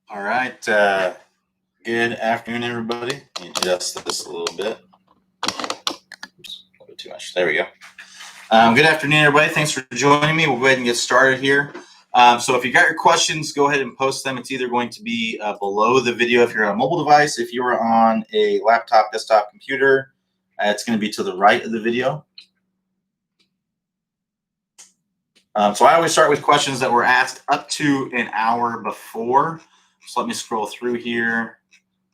All right. Good afternoon, everybody. Let me adjust this a little bit. Oops, a little bit too much. There we go. Good afternoon, everybody. Thanks for joining me. We'll go ahead and get started here. So if you got your questions, go ahead and post them. It's either going to be below the video if you're on a mobile device. If you're on a laptop, desktop, computer, it's going to be to the right of the video. So I always start with questions that were asked up to an hour before. So let me scroll through here.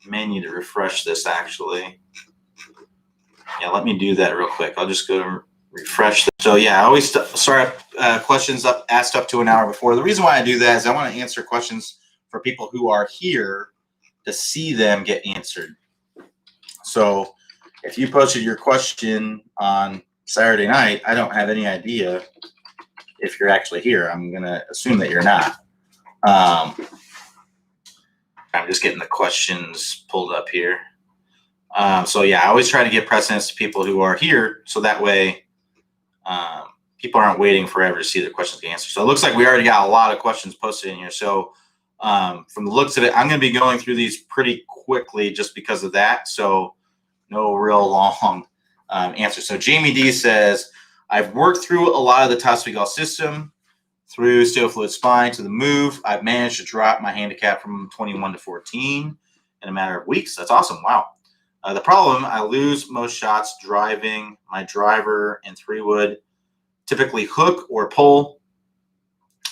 May need to refresh this actually. Yeah, let me do that real quick. I'll just go to refresh this. So yeah, I always start questions asked up to an hour before. The reason why I do that is I want to answer questions for people who are here to see them get answered. So if you posted your question on Saturday night, I don't have any idea if you're actually here. I'm going to assume that you're not. I'm just getting the questions pulled up here. So yeah, I always try to give precedence to people who are here, so that way people aren't waiting forever to see their questions get answered. So it looks like we already got a lot of questions posted in here. So from the looks of it, I'm going to be going through these pretty quickly just because of that. So no real long answer. So Jamie D says, I've worked through a lot of the Toss-Wegal system, through Steel Fluid Spine to the move. I've managed to drop my handicap from 21 to 14 in a matter of weeks. That's awesome. Wow. The problem, I lose most shots driving. My driver and 3-wood typically hook or pull.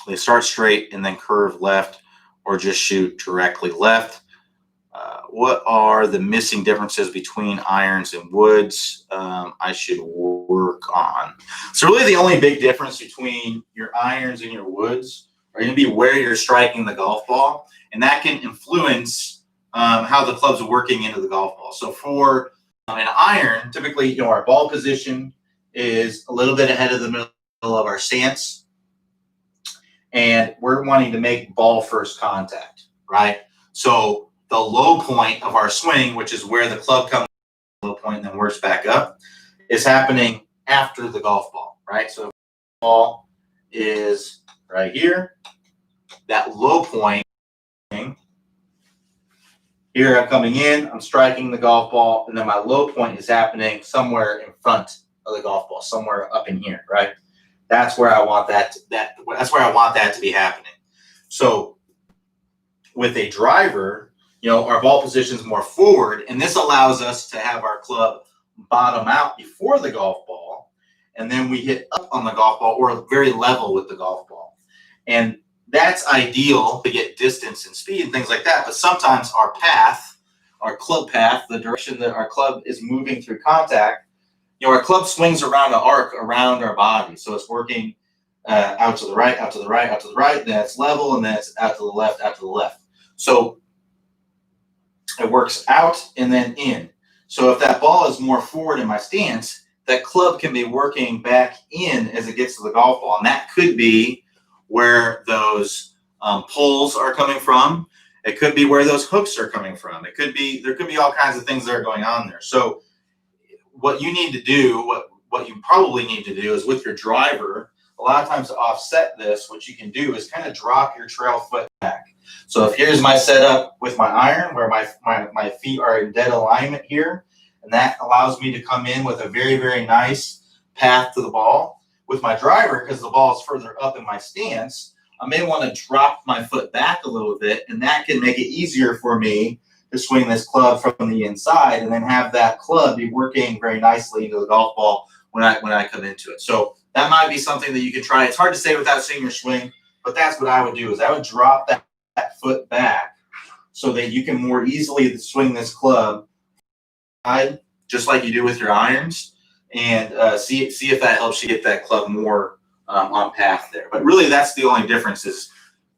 They start straight and then curve left or just shoot directly left. What are the missing differences between irons and woods I should work on? So really the only big difference between your irons and your woods are going to be where you're striking the golf ball, and that can influence how the club's working into the golf ball. So for an iron, typically, our ball position is a little bit ahead of the middle of our stance, and we're wanting to make ball first contact, right? So the low point of our swing, which is where the club comes to the low point and then works back up, is happening after the golf ball, right? So the ball is right here. That low point, here I'm coming in, I'm striking the golf ball, and then my low point is happening somewhere in front of the golf ball, somewhere up in here, right? That's where I want that's where I want that to be happening. So with a driver, our ball position is more forward, and this allows us to have our club bottom out before the golf ball, and then we hit up on the golf ball or very level with the golf ball. And that's ideal to get distance and speed and things like that. But sometimes our path, our club path, the direction that our club is moving through contact, our club swings around an arc around our body. So it's working out to the right, out to the right, out to the right, then it's level, and then it's out to the left, out to the left. So it works out and then in. So if that ball is more forward in my stance, that club can be working back in as it gets to the golf ball. And that could be where those pulls are coming from. It could be where those hooks are coming from. There could be all kinds of things that are going on there. So what you need to do, what you probably need to do is with your driver, a lot of times to offset this, what you can do is kind of drop your trail foot back. So if here's my setup with my iron where my feet are in dead alignment here, and that allows me to come in with a very, very nice path to the ball. With my driver, because the ball is further up in my stance, I may want to drop my foot back a little bit, and that can make it easier for me to swing this club from the inside and then have that club be working very nicely into the golf ball when I come into it. So that might be something that you could try. It's hard to say without seeing your swing, but that's what I would do is I would drop that foot back so that you can more easily swing this club just like you do with your irons, and see if that helps you get that club more on path there. But really that's the only difference is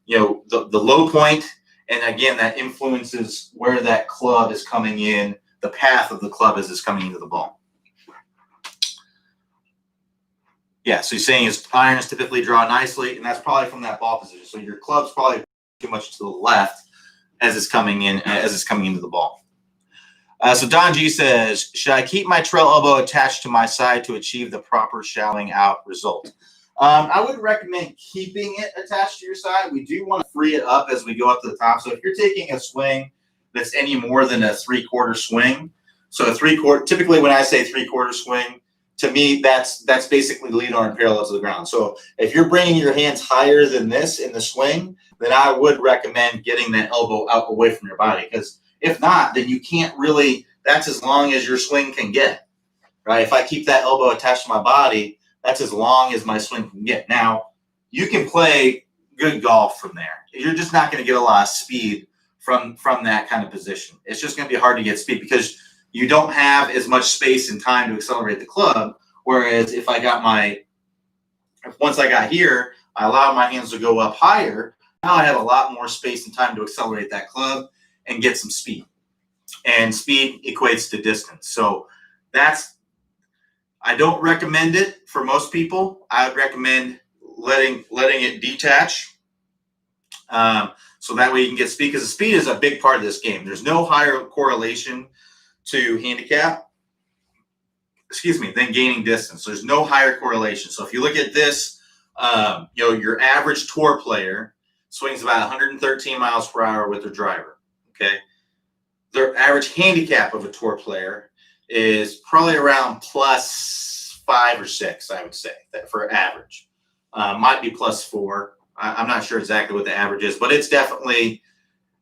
the low point, and again that influences where that club is coming in, the path of the club as it's coming into the ball. Yeah, so he's saying his irons typically draw nicely, and that's probably from that ball position. So your club's probably too much to the left as it's coming in, into the ball. So Don G says, should I keep my trail elbow attached to my side to achieve the proper shallowing out result? I would recommend keeping it attached to your side. We do want to free it up as we go up to the top. So if you're taking a swing that's any more than a 3/4 swing, so a 3/4, typically when I say 3/4 swing, to me that's basically lead arm parallel to the ground. So if you're bringing your hands higher than this in the swing, then I would recommend getting that elbow out away from your body, because if not, then you can't really. That's as long as your swing can get, right? If I keep that elbow attached to my body, that's as long as my swing can get. Now, you can play good golf from there. You're just not going to get a lot of speed from that kind of position. It's just going to be hard to get speed because you don't have as much space and time to accelerate the club. Whereas if once I got here, I allowed my hands to go up higher, now I have a lot more space and time to accelerate that club and get some speed. And speed equates to distance. So I don't recommend it for most people. I would recommend letting it detach, so that way you can get speed, because the speed is a big part of this game. There's no higher correlation to handicap, than gaining distance. There's no higher correlation. So if you look at this, your average tour player swings about 113 miles per hour with their driver. Okay, their average handicap of a tour player is probably around +5 or 6, I would say, that for average. Might be +4. I'm not sure exactly what the average is, but it's probably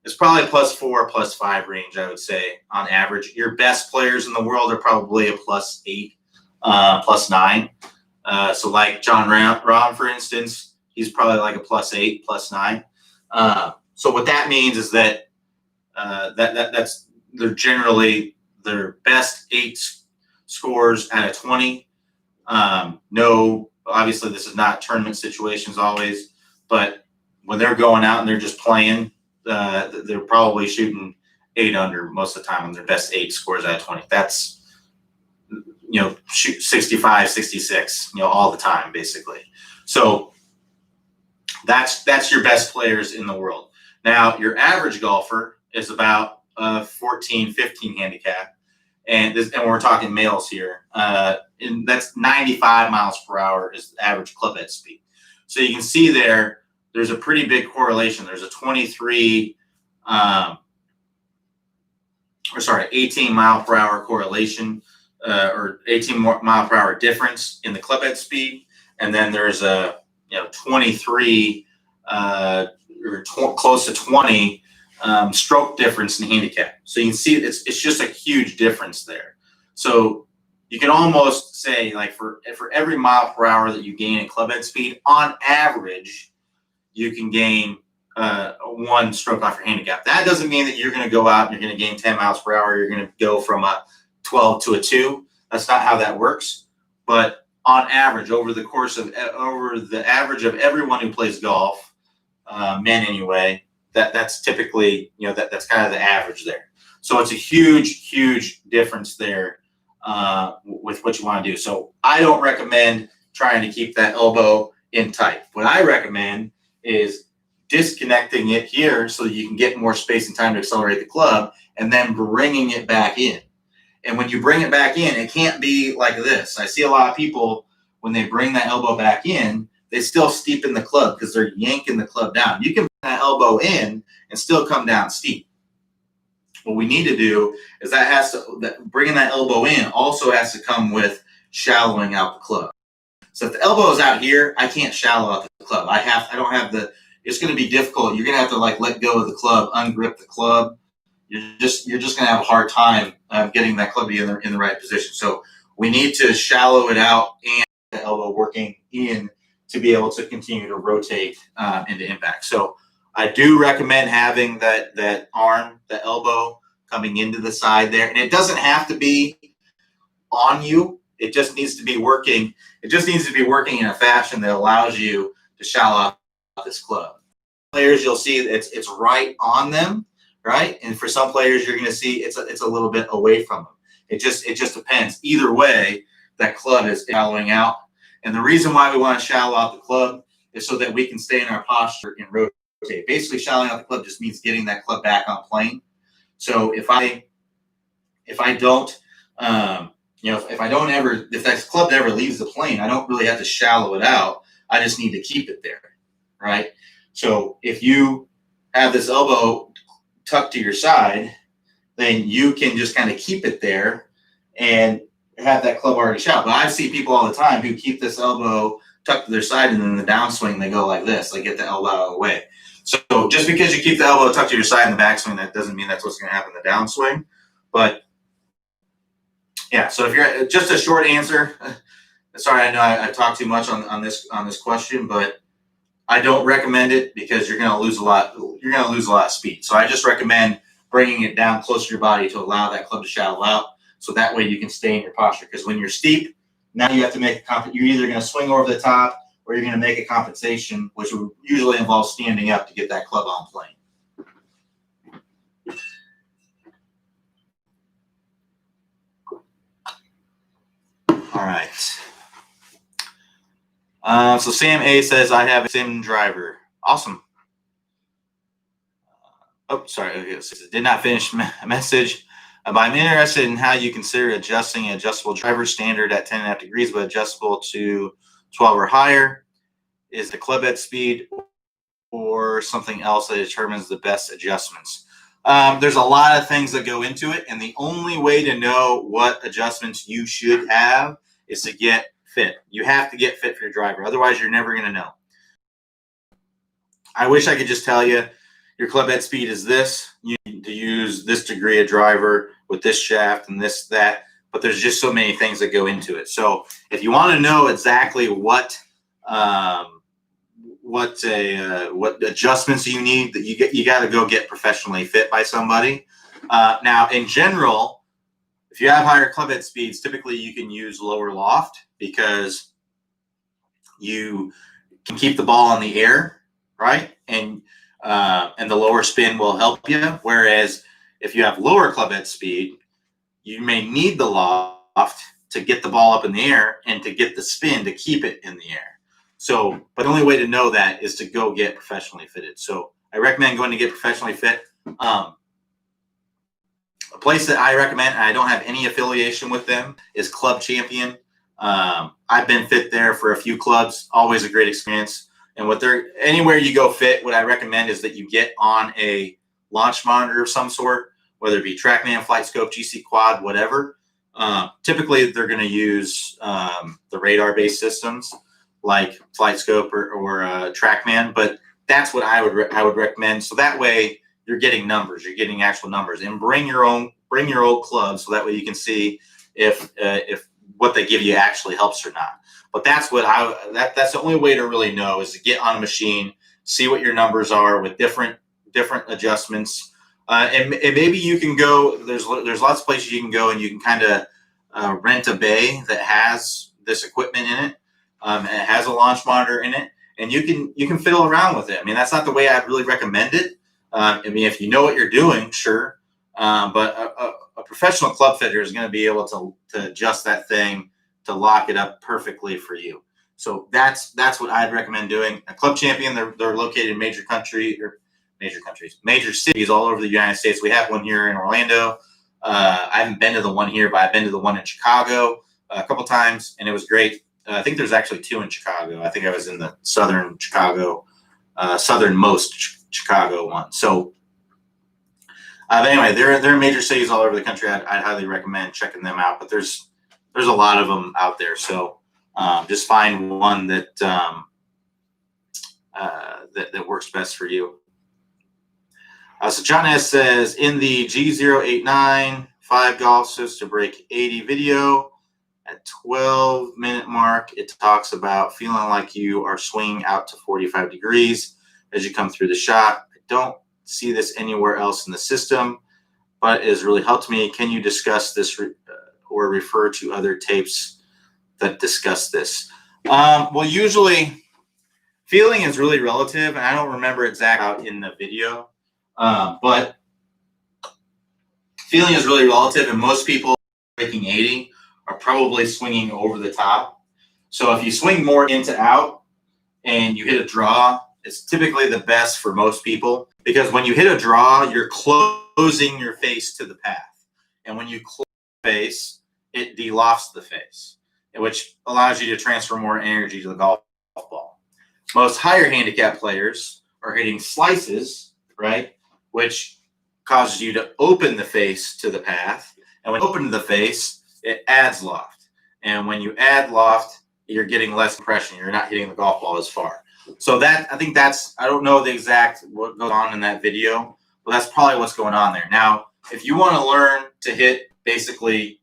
+4, +5 range, I would say, on average. Your best players in the world are probably a +8, +9. So like Jon Rahm, for instance, he's probably like a +8, +9. So what that means is that they're generally their best 8 scores out of 20. No, obviously this is not tournament situations always, but when they're going out and they're just playing, they're probably shooting 8 under most of the time on their best 8 scores out of 20. That's, shoot 65, 66, all the time, basically. So that's your best players in the world. Now, your average golfer is about 14, 15 handicap. And we're talking males here. And that's 95 miles per hour is the average club head speed. So you can see there's a pretty big correlation. There's a 18 mile per hour correlation, or 18 mile per hour difference in the club head speed. And then there's a 23 or close to 20 stroke difference in handicap. So you can see it's just a huge difference there. So you can almost say, like, for every mile per hour that you gain in club head speed, on average, you can gain 1 stroke off your handicap. That doesn't mean that you're going to go out and you're going to gain 10 miles per hour. You're going to go from a 12 to a 2. That's not how that works. But on average, over the average of everyone who plays golf, men anyway, that's typically, that's kind of the average there. So it's a huge, huge difference there with what you want to do. So I don't recommend trying to keep that elbow in tight. What I recommend is disconnecting it here so that you can get more space and time to accelerate the club, and then bringing it back in. And when you bring it back in, it can't be like this. I see a lot of people, when they bring that elbow back in, they still steepen the club because they're yanking the club down. You can bring that elbow in and still come down steep. What we need to do is bringing that elbow in also has to come with shallowing out the club. So if the elbow is out here, I can't shallow out the club. It's going to be difficult. You're going to have to let go of the club, ungrip the club. You're just going to have a hard time getting that club in the right position. So we need to shallow it out and the elbow working in to be able to continue to rotate into impact. So I do recommend having that arm, the elbow coming into the side there. And it doesn't have to be on you. It just needs to be working. It just needs to be working in a fashion that allows you to shallow out this club. Players, you'll see it's right on them, right? And for some players, you're going to see it's a little bit away from them. It just depends. Either way, that club is shallowing out. And the reason why we want to shallow out the club is so that we can stay in our posture and rotate. Basically, shallowing out the club just means getting that club back on plane. So if that club never leaves the plane, I don't really have to shallow it out. I just need to keep it there, right? So if you have this elbow tucked to your side, then you can just kind of keep it there and have that club already shot. But I see people all the time who keep this elbow tucked to their side, and then the downswing, they go like this. They get the elbow out of the way. So just because you keep the elbow tucked to your side in the backswing, that doesn't mean that's what's going to happen in the downswing. But yeah, so if you're just a short answer, sorry, I know I talked too much on this question, but I don't recommend it because you're going to lose a lot. You're going to lose a lot of speed. So I just recommend bringing it down close to your body to allow that club to shallow out. So that way you can stay in your posture. Because when you're steep, now you have to make you're either going to swing over the top or you're going to make a compensation, which would usually involve standing up to get that club on plane. All right. So Sam A says, I have a sim driver. Awesome. Oh, sorry. Okay, did not finish message. But I'm interested in how you consider adjusting an adjustable driver standard at 10.5 degrees, but adjustable to 12 or higher. Is the club head speed or something else that determines the best adjustments? There's a lot of things that go into it, and the only way to know what adjustments you should have is to get fit. You have to get fit for your driver. Otherwise, you're never going to know. I wish I could just tell you your club head speed is this. You need to use this degree of driver with this shaft and this, that. But there's just so many things that go into it. So if you want to know exactly what adjustments you need, that you got to go get professionally fit by somebody. Now, in general, if you have higher club head speeds, typically you can use lower loft because you can keep the ball in the air, right? And the lower spin will help you. Whereas if you have lower club head speed, you may need the loft to get the ball up in the air and to get the spin to keep it in the air. So, but the only way to know that is to go get professionally fitted. So I recommend going to get professionally fit. A place that I recommend, and I don't have any affiliation with them, is Club Champion. I've been fit there for a few clubs. Always a great experience. And anywhere you go fit, what I recommend is that you get on a launch monitor of some sort, whether it be TrackMan, FlightScope, GC Quad, whatever. Typically, they're going to use the radar-based systems like FlightScope or TrackMan, but that's what I would recommend. So that way you're getting numbers, you're getting actual numbers, and bring your old club so that way you can see if what they give you actually helps or not. But that's what that's the only way to really know, is to get on a machine, see what your numbers are with different adjustments, and maybe you can go. There's lots of places you can go and you can kind of rent a bay that has this equipment in it. And it has a launch monitor in it, and you can fiddle around with it. I mean, that's not the way I'd really recommend it. I mean, if you know what you're doing, sure. But a professional club fitter is going to be able to adjust that thing to lock it up perfectly for you. So that's what I'd recommend doing. A Club Champion, they're located in major cities all over the United States. We have one here in Orlando. I haven't been to the one here, but I've been to the one in Chicago a couple times, and it was great. I think there's actually two in Chicago. I think I was in the southern Chicago, southernmost Chicago one. So, but anyway, they're in major cities all over the country. I'd highly recommend checking them out. But there's a lot of them out there. So just find one that that works best for you. So John S says, in the G089 5 golf to break 80 video, at 12-minute mark, it talks about feeling like you are swinging out to 45 degrees as you come through the shot. I don't see this anywhere else in the system, but it has really helped me. Can you discuss this or refer to other tapes that discuss this? Well, usually feeling is really relative, and I don't remember exactly out in the video, but feeling is really relative, and most people breaking 80 are probably swinging over the top. So if you swing more into out and you hit a draw, it's typically the best for most people, because when you hit a draw, you're closing your face to the path. And when you close the face, it de-lofts the face, which allows you to transfer more energy to the golf ball. most higher handicap players are hitting slices, right? Which causes you to open the face to the path. And when you open the face, it adds loft. And when you add loft, you're getting less compression. You're not hitting the golf ball as far. So that, I think that's, I don't know the exact what goes on in that video, but that's probably what's going on there. Now, if you want to learn to hit basically,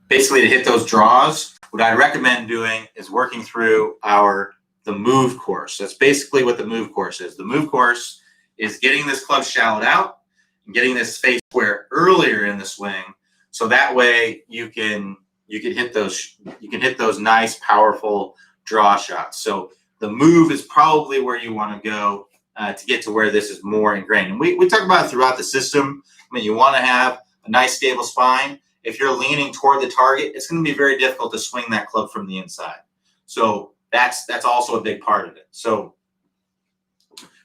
basically to hit those draws, what I recommend doing is working through the move course. That's basically what the move course is. The move course is getting this club shallowed out and getting this face square earlier in the swing, so that way you can hit those nice, powerful draw shots. So the move is probably where you want to go to get to where this is more ingrained. And we talk about it throughout the system. I mean, you want to have a nice, stable spine. If you're leaning toward the target, it's going to be very difficult to swing that club from the inside. So that's also a big part of it. So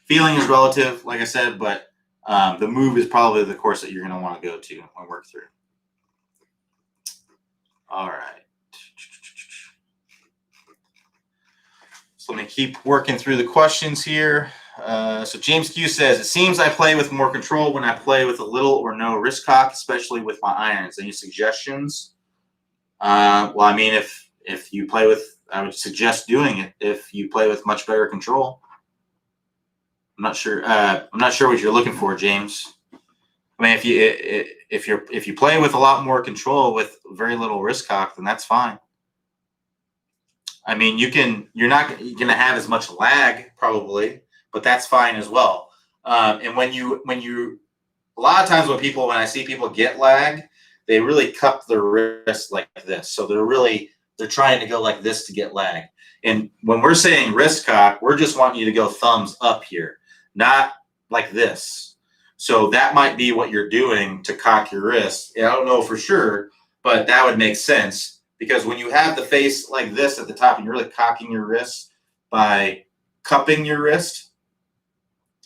feeling is relative, like I said, but the move is probably the course that you're going to want to go to and work through. All right. So let me keep working through the questions here. So James Q says, it seems I play with more control when I play with a little or no wrist cock, especially with my irons. Any suggestions? Well, I mean, if you play with, I would suggest doing it if you play with much better control. I'm not sure what you're looking for, James. I mean, if you play with a lot more control with very little wrist cock, then that's fine. I mean, you're not going to have as much lag probably, but that's fine as well. And when you a lot of times when I see people get lag, they really cup their wrist like this. So they're trying to go like this to get lag. And when we're saying wrist cock, we're just wanting you to go thumbs up here, not like this. So that might be what you're doing to cock your wrist. And I don't know for sure, but that would make sense, because when you have the face like this at the top and you're really cocking your wrist by cupping your wrist,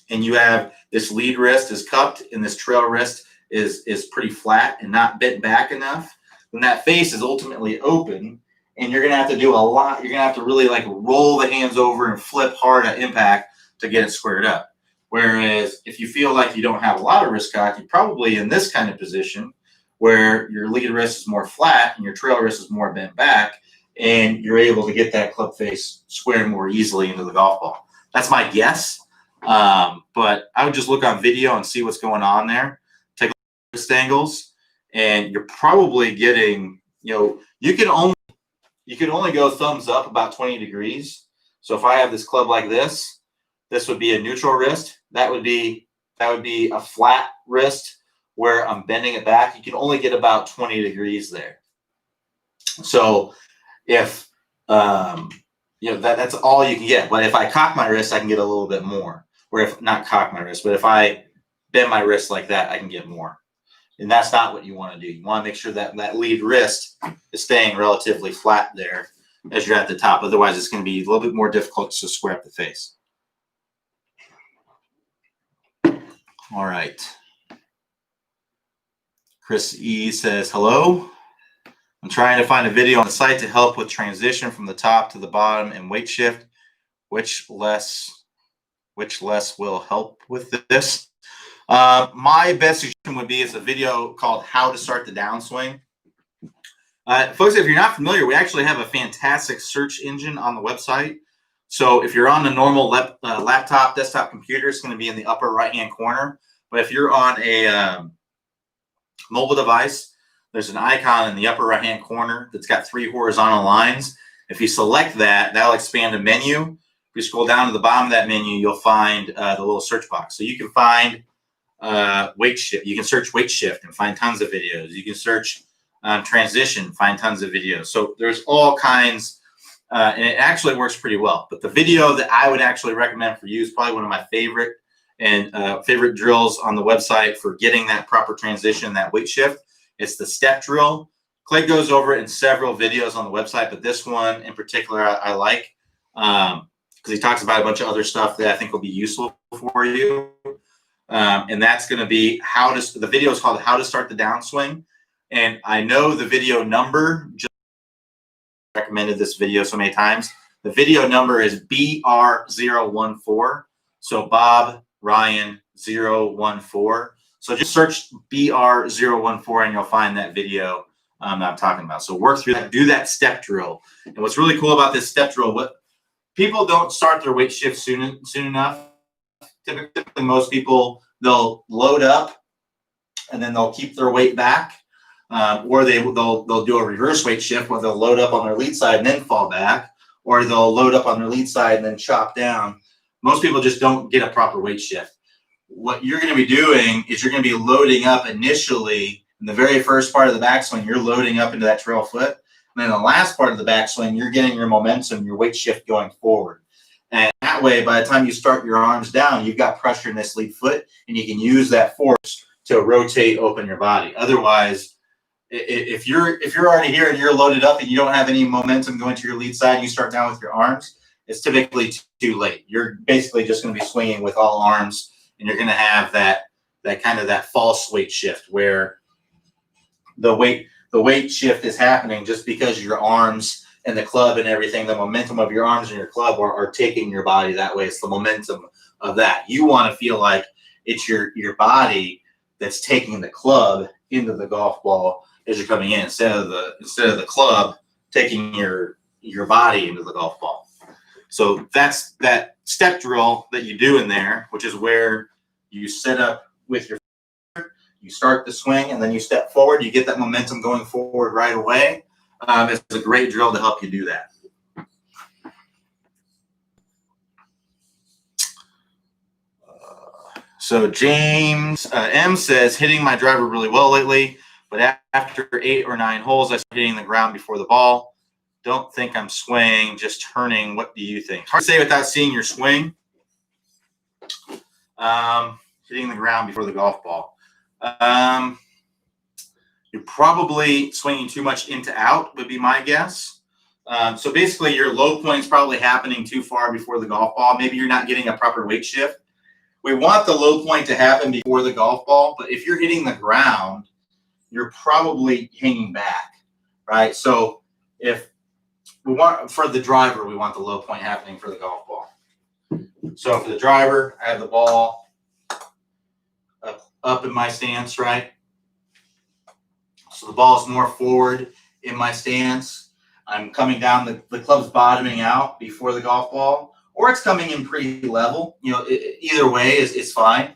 and you have this lead wrist is cupped and this trail wrist is pretty flat and not bent back enough, then that face is ultimately open, and you're going to have to do a lot. You're going to have to really like roll the hands over and flip hard at impact to get it squared up. Whereas if you feel like you don't have a lot of wrist cock, you're probably in this kind of position where your lead wrist is more flat and your trail wrist is more bent back, and you're able to get that club face squared more easily into the golf ball. That's my guess. But I would just look on video and see what's going on there. Take a look at wrist angles, and you're probably getting, you can only go thumbs up about 20 degrees. So if I have this club like this, this would be a neutral wrist. That would be a flat wrist where I'm bending it back. You can only get about 20 degrees there. So if that's all you can get. But if I cock my wrist, I can get a little bit more. Or if not cock my wrist, but if I bend my wrist like that, I can get more. And that's not what you want to do. You want to make sure that that lead wrist is staying relatively flat there as you're at the top. Otherwise, it's going to be a little bit more difficult to square up the face. All right. Chris E says, hello. I'm trying to find a video on the site to help with transition from the top to the bottom and weight shift. Which less will help with this? My best suggestion would be a video called How to Start the Downswing. Folks, if you're not familiar, we actually have a fantastic search engine on the website. So if you're on a normal laptop, desktop computer, it's going to be in the upper right-hand corner. But if you're on a mobile device, there's an icon in the upper right-hand corner that's got 3 horizontal lines. If you select that, that'll expand a menu. If you scroll down to the bottom of that menu, you'll find the little search box. So you can find weight shift. You can search weight shift and find tons of videos. You can search transition, find tons of videos. So there's all kinds, and it actually works pretty well. But the video that I would actually recommend for you is probably one of my favorite drills on the website for getting that proper transition, that weight shift. It's the step drill. Clay goes over it in several videos on the website, but this one in particular I like because he talks about a bunch of other stuff that I think will be useful for you. And that's going to be the video is called How to Start the Downswing. And I know the video number, just recommended this video so many times. The video number is BR014. So Bob Ryan 014. So just search BR014 and you'll find that video that I'm talking about. So work through that, do that step drill. And what's really cool about this step drill, what people don't start their weight shift soon enough. Typically, most people, they'll load up and then they'll keep their weight back, or they'll do a reverse weight shift where they'll load up on their lead side and then fall back, or they'll load up on their lead side and then chop down. Most people just don't get a proper weight shift. What you're going to be doing is you're going to be loading up initially in the very first part of the backswing. You're loading up into that trail foot. And then the last part of the backswing, you're getting your momentum, your weight shift going forward. And that way, by the time you start your arms down, you've got pressure in this lead foot, and you can use that force to rotate, open your body. Otherwise, if you're already here and you're loaded up and you don't have any momentum going to your lead side and you start down with your arms, it's typically too late. You're basically just going to be swinging with all arms, and you're going to have that kind of that false weight shift where the weight shift is happening just because your arms and the club and everything, the momentum of your arms and your club are taking your body that way. It's the momentum of that. You want to feel like it's your body that's taking the club into the golf ball as you're coming in, instead of the club taking your body into the golf ball. So that's that step drill that you do in there, which is where you set up with your, you start the swing and then you step forward, you get that momentum going forward right away. It's a great drill to help you do that. So James M says, hitting my driver really well lately, but after 8 or 9 holes, I start hitting the ground before the ball. Don't think I'm swaying, just turning. What do you think? Hard to say without seeing your swing. Hitting the ground before the golf ball. You're probably swinging too much into out, would be my guess. So basically, your low point is probably happening too far before the golf ball. Maybe you're not getting a proper weight shift. We want the low point to happen before the golf ball, but if you're hitting the ground, you're probably hanging back, right? So if we want, for the driver, we want the low point happening for the golf ball. So for the driver, I have the ball up in my stance, right? So the ball is more forward in my stance. I'm coming down, the club's bottoming out before the golf ball, or it's coming in pretty level. You know, either way is fine.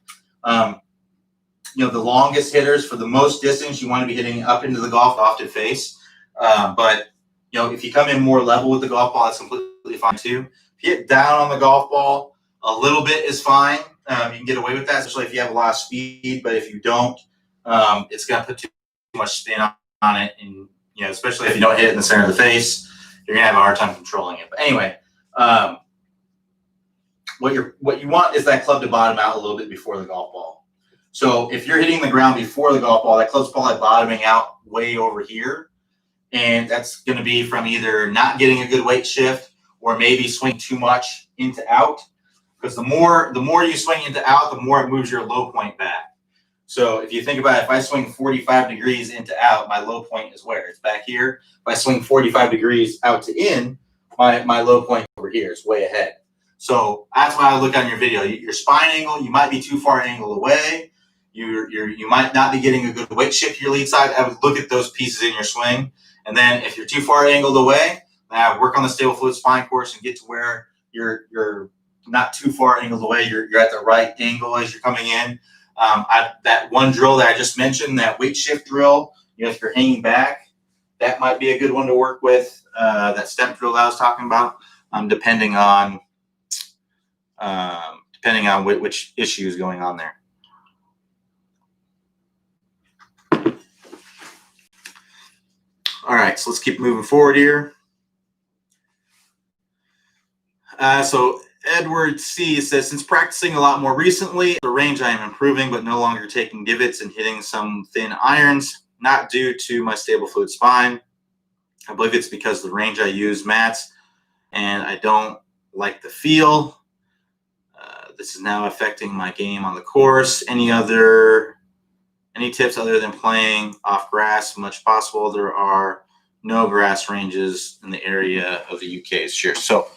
You know, the longest hitters for the most distance, you want to be hitting up into the golf often face. But, you know, if you come in more level with the golf ball, that's completely fine too. If you hit down on the golf ball, a little bit is fine. You can get away with that, especially if you have a lot of speed. But if you don't, it's going to put too much spin on it. And, you know, especially if you don't hit it in the center of the face, you're going to have a hard time controlling it. But anyway, what you want is that club to bottom out a little bit before the golf ball. So if you're hitting the ground before the golf ball, that club's probably bottoming out way over here. And that's going to be from either not getting a good weight shift or maybe swing too much into out. Because the more you swing into out, the more it moves your low point back. So if you think about it, if I swing 45 degrees into out, my low point is where? It's back here. If I swing 45 degrees out to in, my low point over here is way ahead. So that's why I look on your video. Your spine angle, you might be too far angled away. You might not be getting a good weight shift to your lead side. I would look at those pieces in your swing. And then if you're too far angled away, work on the stable fluid spine course and get to where you're not too far angled away. You're at the right angle as you're coming in. That one drill that I just mentioned, that weight shift drill, you know, if you're hanging back, that might be a good one to work with. That step drill that I was talking about, depending on which issue is going on there. All right, so let's keep moving forward here. So Edward C says, since practicing a lot more recently, the range I am improving, but no longer taking divots and hitting some thin irons, not due to my stable fluid spine. I believe it's because the range I use mats and I don't like the feel. This is now affecting my game on the course. Any tips other than playing off grass as much possible? There are no grass ranges in the area of the UK. Sure. So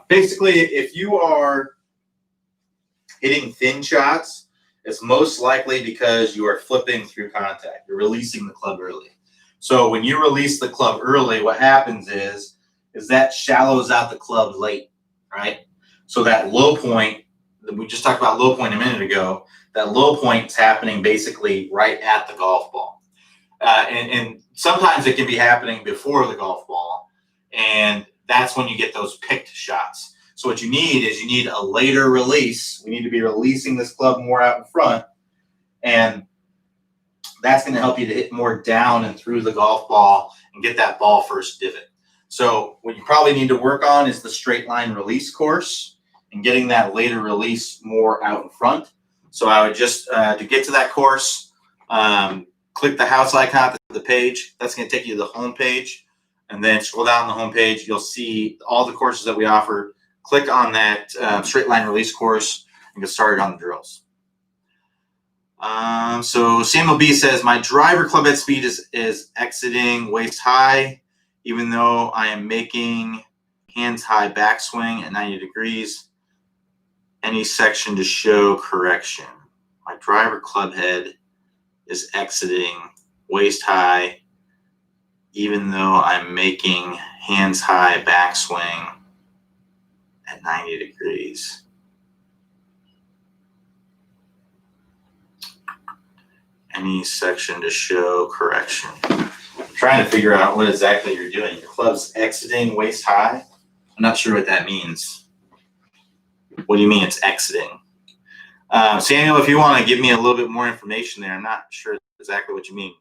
Basically, if you are hitting thin shots, it's most likely because you are flipping through contact. You're releasing the club early. So when you release the club early, what happens is that shallows out the club late, right? So that low point, we just talked about low point a minute ago, that low point is happening basically right at the golf ball. And sometimes it can be happening before the golf ball, and that's when you get those picked shots. So what you need is a later release. We need to be releasing this club more out in front, and that's going to help you to hit more down and through the golf ball and get that ball first divot. So what you probably need to work on is the straight line release course and getting that later release more out in front. So I would just, to get to that course, click the house icon at the page. That's going to take you to the home page. And then scroll down the home page. You'll see all the courses that we offer. Click on that straight line release course and get started on the drills. So Samuel B says, my driver club head speed is exiting waist high, even though I am making hands high backswing at 90 degrees. Any section to show correction. My driver club head is exiting waist high, even though I'm making hands high backswing at 90 degrees. Any section to show correction. I'm trying to figure out what exactly you're doing. Your club's exiting waist high. I'm not sure what that means. What do you mean it's exiting? Samuel, if you want to give me a little bit more information there, I'm not sure exactly what you mean.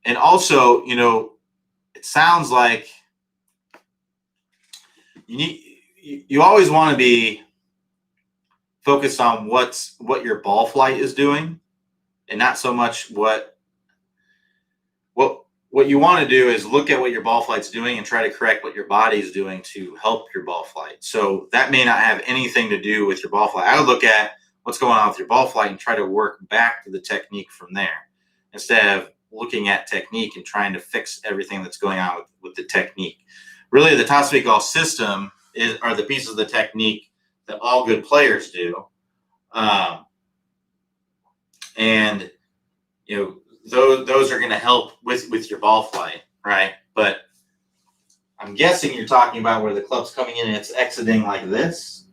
And also, it sounds like you always want to be focused on what your ball flight is doing, and not so much what you want to do is look at what your ball flight's doing and try to correct what your body's doing to help your ball flight. So that may not have anything to do with your ball flight. I would look at what's going on with your ball flight and try to work back to the technique from there, instead of looking at technique and trying to fix everything that's going on with the technique. Really, the top speed golf system are the pieces of the technique that all good players do. And those are going to help with your ball flight, right? But I'm guessing you're talking about where the club's coming in and it's exiting like this.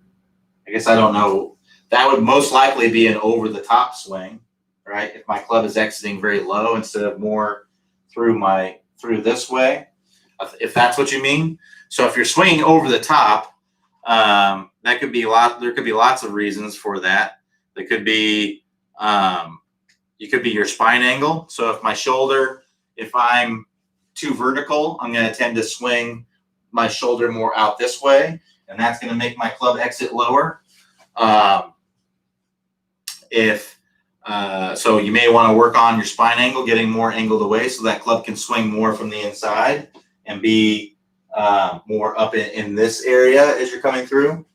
I guess I don't know. That would most likely be an over the top swing, right? If my club is exiting very low instead of more through this way, if that's what you mean. So if you're swinging over the top, there could be lots of reasons for that. There could be, it could be your spine angle. So if I'm too vertical, I'm going to tend to swing my shoulder more out this way, and that's going to make my club exit lower. So you may want to work on your spine angle, getting more angled away so that club can swing more from the inside and be more up in this area as you're coming through.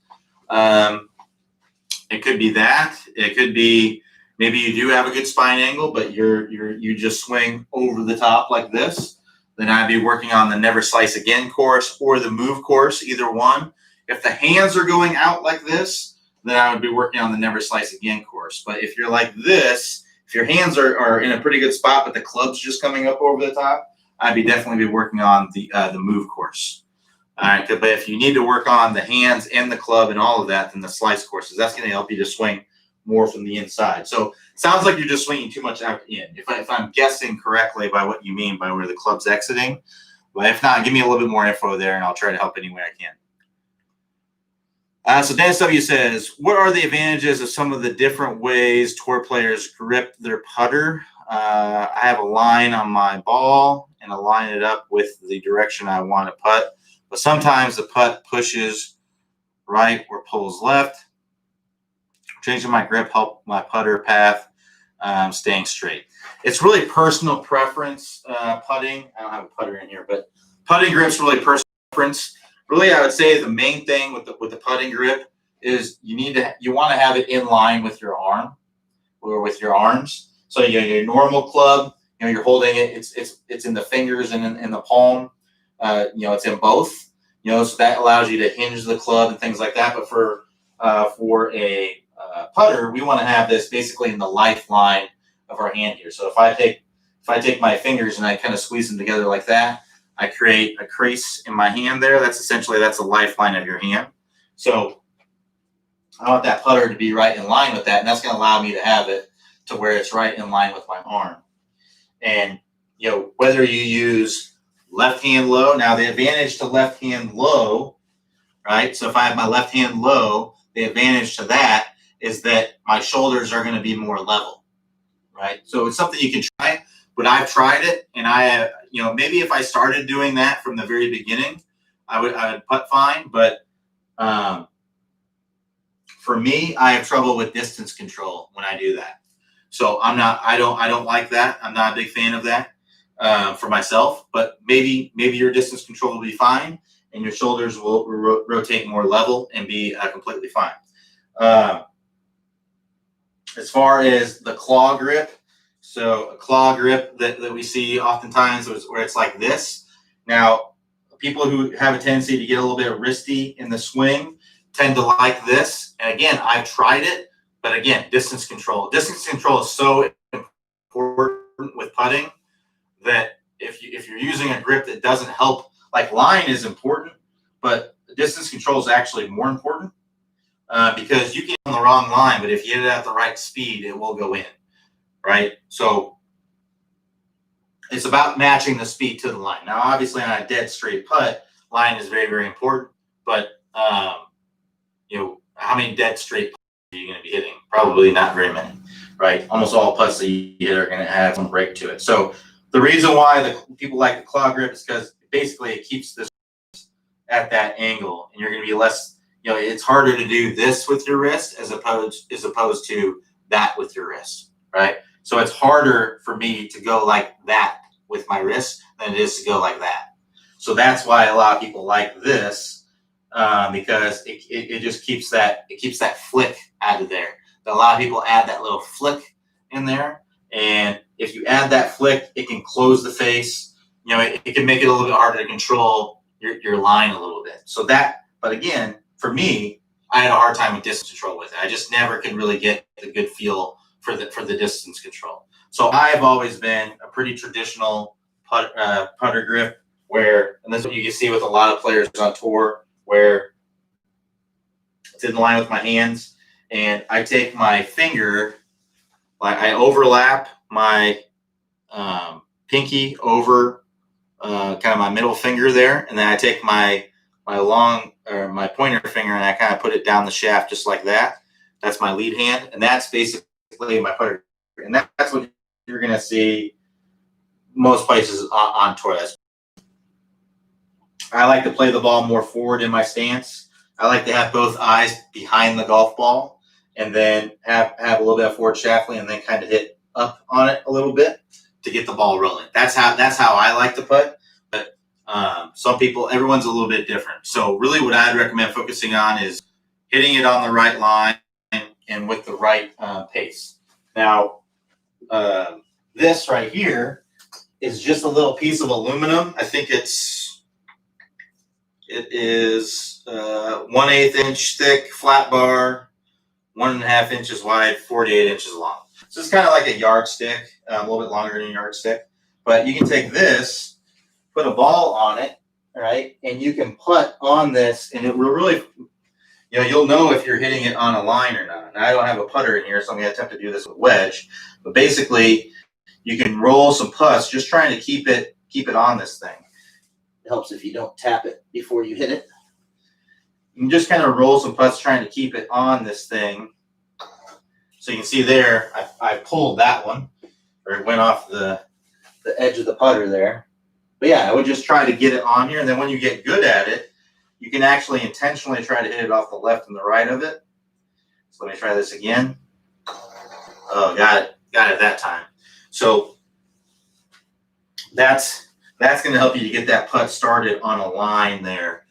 It could be that. It could be maybe you do have a good spine angle, but you just swing over the top like this. Then I'd be working on the Never Slice Again course or the Move course, either one. If the hands are going out like this, then I would be working on the Never Slice Again course. But if you're like this, if your hands are in a pretty good spot, but the club's just coming up over the top, I'd definitely be working on the Move course. All right, but if you need to work on the hands and the club and all of that, then the Slice courses, that's going to help you to swing more from the inside. So it sounds like you're just swinging too much out in. If I'm guessing correctly by what you mean by where the club's exiting, but if not, give me a little bit more info there, and I'll try to help any way I can. So Dennis W says, what are the advantages of some of the different ways tour players grip their putter? I have a line on my ball and I line it up with the direction I want to putt, but sometimes the putt pushes right or pulls left. Changing my grip help my putter path staying straight. It's really personal preference, putting. I don't have a putter in here, but putting grip's really personal preference. Really, I would say the main thing with the putting grip is you want to have it in line with your arm or with your arms. So your normal club, you're holding it. It's in the fingers and in the palm. It's in both. So that allows you to hinge the club and things like that. But for a putter, we want to have this basically in the lifeline of our hand here. So if I take my fingers and I kind of squeeze them together like that, I create a crease in my hand there. That's the lifeline of your hand. So I want that putter to be right in line with that, and that's going to allow me to have it to where it's right in line with my arm. And whether you use left hand low, now the advantage to left hand low, right? So if I have my left hand low, the advantage to that is that my shoulders are going to be more level, right? So it's something you can try, but I've tried it, and I, maybe if I started doing that from the very beginning, I would putt fine. But for me, I have trouble with distance control when I do that. So I don't like that. I'm not a big fan of that for myself. But maybe your distance control will be fine, and your shoulders will rotate more level and be completely fine. As far as the claw grip, so a claw grip that we see oftentimes where it's like this. Now, people who have a tendency to get a little bit wristy in the swing tend to like this. And again, I've tried it, but again, distance control. Distance control is so important with putting that if you're using a grip that doesn't help, like line is important, but distance control is actually more important because you get on the wrong line, but if you hit it at the right speed, it will go in, right? So it's about matching the speed to the line. Now, obviously, on a dead straight putt, line is very, very important, but how many dead straight putts are you going to be hitting? Probably not very many, right? Almost all putts that you hit are going to have some break to it. So the reason why the people like the claw grip is because basically it keeps this at that angle, and you're going to be less. It's harder to do this with your wrist as opposed to that with your wrist, right? So it's harder for me to go like that with my wrist than it is to go like that. So that's why a lot of people like this. Because it just keeps that flick out of there. A lot of people add that little flick in there, and if you add that flick, it can close the face. It can make it a little bit harder to control your line a little bit. So but again, for me, I had a hard time with distance control with it. I just never could really get the good feel for the distance control. So I've always been a pretty traditional putter grip, and this is what you can see with a lot of players on tour, where it's in line with my hands, and I take my finger, I overlap my pinky over kind of my middle finger there, and then I take my pointer finger and I kind of put it down the shaft just like that. That's my lead hand, and that's basically my putter, and that's what you're going to see most places on tour. I like to play the ball more forward in my stance. I like to have both eyes behind the golf ball, and then have a little bit of forward shaftly, and then kind of hit up on it a little bit to get the ball rolling. That's how I like to putt. But everyone's a little bit different. So really, what I'd recommend focusing on is hitting it on the right line and with the right pace. Now, this right here is just a little piece of aluminum. I think it is 1/8 inch thick, flat bar, 1.5 inches wide, 48 inches long. So it's kind of like a yardstick, a little bit longer than a yardstick. But you can take this, put a ball on it, right, and you can putt on this, and it will really, you'll know if you're hitting it on a line or not. Now, I don't have a putter in here, so I'm going to attempt to do this with a wedge. But basically, you can roll some putts just trying to keep it on this thing. It helps if you don't tap it before you hit it. You can just kind of roll some putts trying to keep it on this thing. So you can see there, I pulled that one, or it went off the edge of the putter there. But yeah, I would just try to get it on here, and then when you get good at it, you can actually intentionally try to hit it off the left and the right of it. So let me try this again. Oh, got it that time. So that's going to help you to get that putt started on a line there.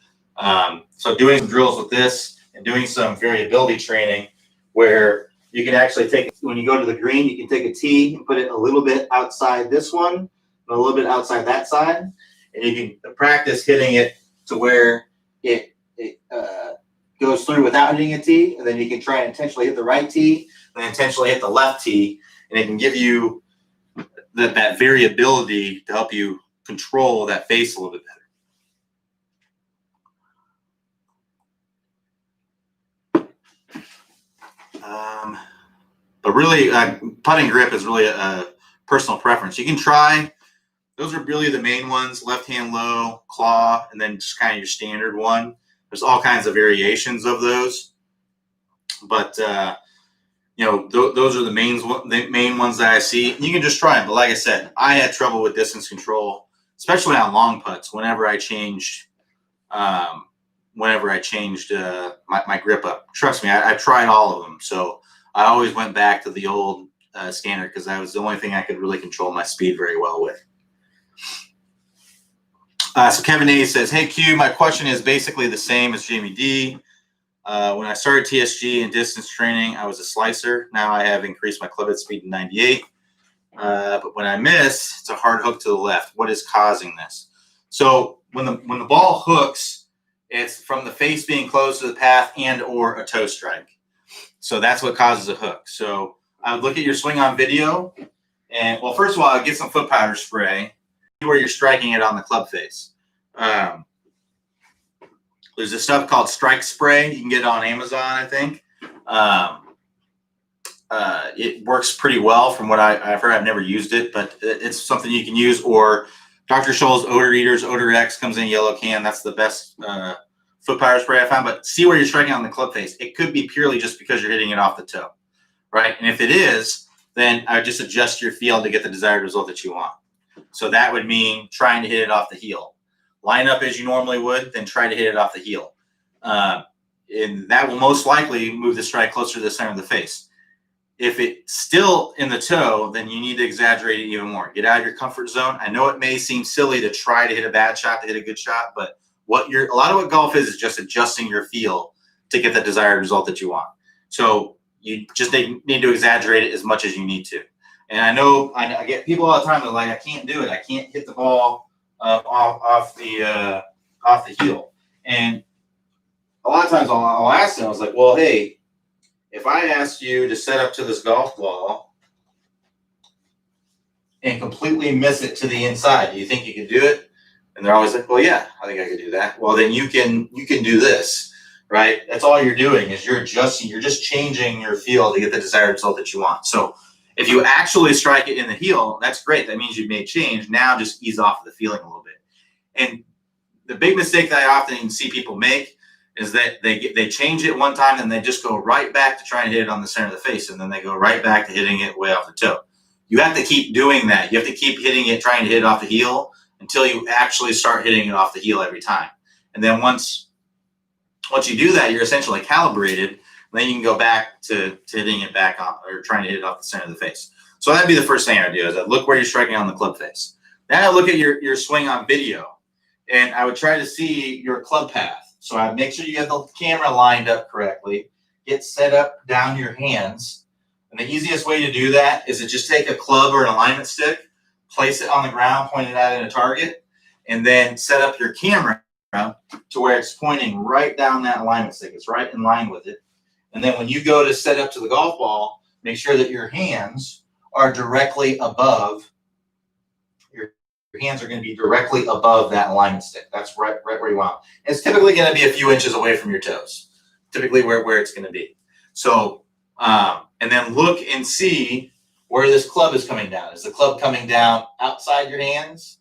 So doing some drills with this and doing some variability training where you can actually when you go to the green, you can take a tee and put it a little bit outside this one, and a little bit outside that side, and you can practice hitting it to where it goes through without hitting a tee, and then you can try and intentionally hit the right tee, and then intentionally hit the left tee, and it can give you that variability to help you control that face a little bit better. But really, putting grip is really a personal preference. You can try. Those are really the main ones: left hand low, claw, and then just kind of your standard one. There's all kinds of variations of those, but those are the main ones that I see. You can just try them. But like I said, I had trouble with distance control, especially on long putts. Whenever I changed my grip up, trust me, I tried all of them. So I always went back to the old standard because that was the only thing I could really control my speed very well with. So Kevin A says, "Hey Q, my question is basically the same as Jamie D. When I started TSG and distance training, I was a slicer. Now I have increased my club head speed to 98. But when I miss, it's a hard hook to the left. What is causing this?" So when the ball hooks, it's from the face being close to the path and or a toe strike. So that's what causes a hook. So I would look at your swing on video, and well, first of all, I'd get some foot powder spray where you're striking it on the club face. There's this stuff called Strike Spray. You can get it on Amazon, I think. It works pretty well from what I've heard. I've never used it, but it's something you can use. Or Dr. Scholl's Odor Eaters, Odor X comes in a yellow can. That's the best foot powder spray I found. But see where you're striking on the club face. It could be purely just because you're hitting it off the toe, right? And if it is, then I would just adjust your feel to get the desired result that you want. So that would mean trying to hit it off the heel. Line up as you normally would, then try to hit it off the heel. And that will most likely move the strike closer to the center of the face. If it's still in the toe, then you need to exaggerate it even more. Get out of your comfort zone. I know it may seem silly to try to hit a bad shot to hit a good shot, but a lot of what golf is just adjusting your feel to get the desired result that you want. So you just need to exaggerate it as much as you need to. And I know I get people all the time that are like, I can't do it. I can't hit the ball off the heel. And a lot of times I'll ask them, I was like, well, hey, if I asked you to set up to this golf ball and completely miss it to the inside, do you think you could do it? And they're always like, well, yeah, I think I could do that. Well, then you can do this, right? That's all you're doing is you're just changing your feel to get the desired result that you want. So if you actually strike it in the heel, that's great. That means you've made change. Now just ease off the feeling a little bit. And the big mistake that I often see people make is that they change it one time and they just go right back to trying to hit it on the center of the face, and then they go right back to hitting it way off the toe. You have to keep doing that. You have to keep hitting it, trying to hit it off the heel until you actually start hitting it off the heel every time. And then once you do that, you're essentially calibrated. Then you can go back to hitting it back on or trying to hit it off the center of the face. So that'd be the first thing I would do is I'd look where you're striking on the club face. Then I look at your swing on video, and I would try to see your club path. So I'd make sure you have the camera lined up correctly, get set up down your hands. And the easiest way to do that is to just take a club or an alignment stick, place it on the ground, point it at a target, and then set up your camera to where it's pointing right down that alignment stick. It's right in line with it. And then when you go to set up to the golf ball, make sure that your hands are directly above. Your hands are going to be directly above that alignment stick. That's right where you want. It's typically going to be a few inches away from your toes, typically where it's going to be. So, and then look and see where this club is coming down. Is the club coming down outside your hands,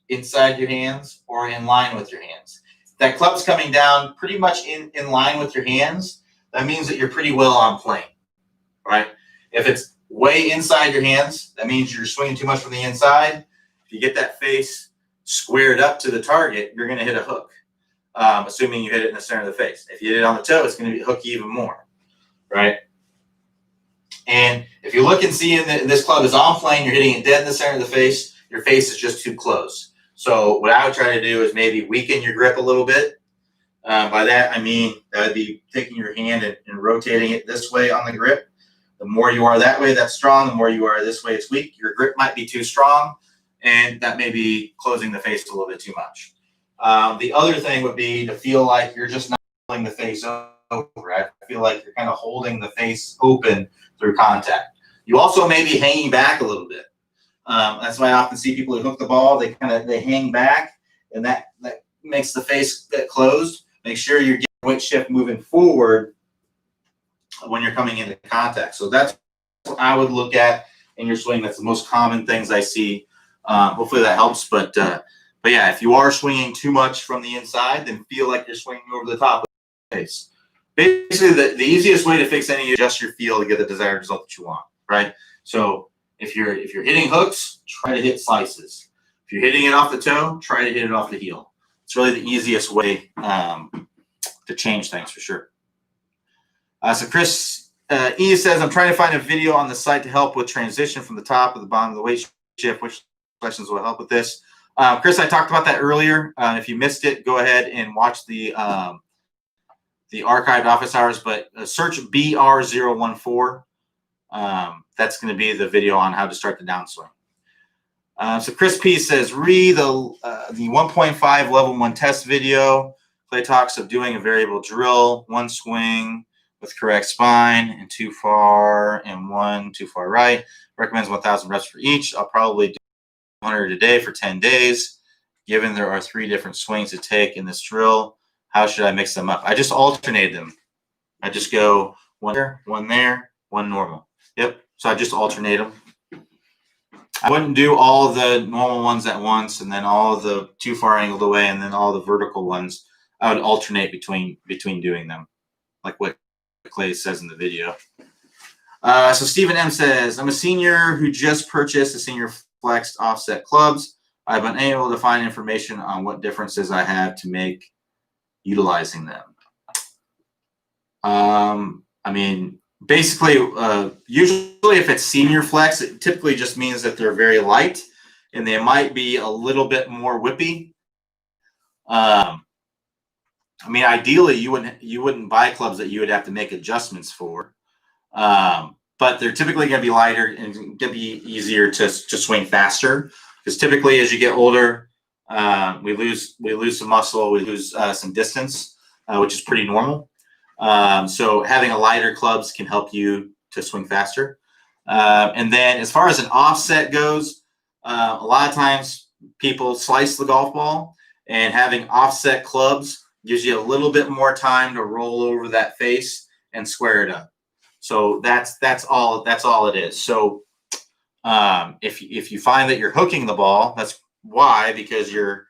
inside your hands, or in line with your hands? If that club's coming down pretty much in line with your hands, that means that you're pretty well on plane, right? If it's way inside your hands, that means you're swinging too much from the inside. If you get that face squared up to the target, you're going to hit a hook, assuming you hit it in the center of the face. If you hit it on the toe, it's going to be hooky even more, right? And if you look and see this club is on plane, you're hitting it dead in the center of the face, your face is just too close. So what I would try to do is maybe weaken your grip a little bit. By that, I mean that would be taking your hand and rotating it this way on the grip. The more you are that way, that's strong. The more you are this way, it's weak. Your grip might be too strong, and that may be closing the face a little bit too much. The other thing would be to feel like you're just not pulling the face over. I feel like you're kind of holding the face open through contact. You also may be hanging back a little bit. That's why I often see people who hook the ball. They hang back, and that makes the face get closed. Make sure you're getting weight shift moving forward when you're coming into contact. So that's what I would look at in your swing. That's the most common things I see. Hopefully that helps. But yeah, if you are swinging too much from the inside, then feel like you're swinging over the top of the face. Basically, the easiest way to fix any is adjust your feel to get the desired result that you want, right? So if you're hitting hooks, try to hit slices. If you're hitting it off the toe, try to hit it off the heel. It's really the easiest way to change things for sure. So Chris E says, I'm trying to find a video on the site to help with transition from the top to the bottom of the weight shift. Which questions will help with this? Chris, I talked about that earlier. If you missed it, go ahead and watch the archived office hours, but search BR014. That's going to be the video on how to start the downswing. So Chris P says, read the 1.5 level 1 test video. Clay talks of doing a variable drill, one swing with correct spine and too far and one too far right. Recommends 1,000 reps for each. I'll probably do 100 a day for 10 days. Given there are 3 different swings to take in this drill, how should I mix them up? I just alternate them. I just go one there, one normal. Yep. So I just alternate them. I wouldn't do all the normal ones at once and then all the too far angled away and then all the vertical ones. I would alternate between doing them, like what Clay says in the video. So Stephen M says, I'm a senior who just purchased a senior flexed offset clubs. I've been able to find information on what differences I have to make utilizing them. I mean, basically, usually if it's senior flex, it typically just means that they're very light and they might be a little bit more whippy. I mean, ideally, you wouldn't buy clubs that you would have to make adjustments for, but they're typically going to be lighter and going to be easier to swing faster. Because typically, as you get older, we lose some muscle, we lose some distance, which is pretty normal. So having a lighter clubs can help you to swing faster. And then as far as an offset goes, a lot of times people slice the golf ball, and having offset clubs gives you a little bit more time to roll over that face and square it up. So that's all it is. So if you find that you're hooking the ball, that's why, because you're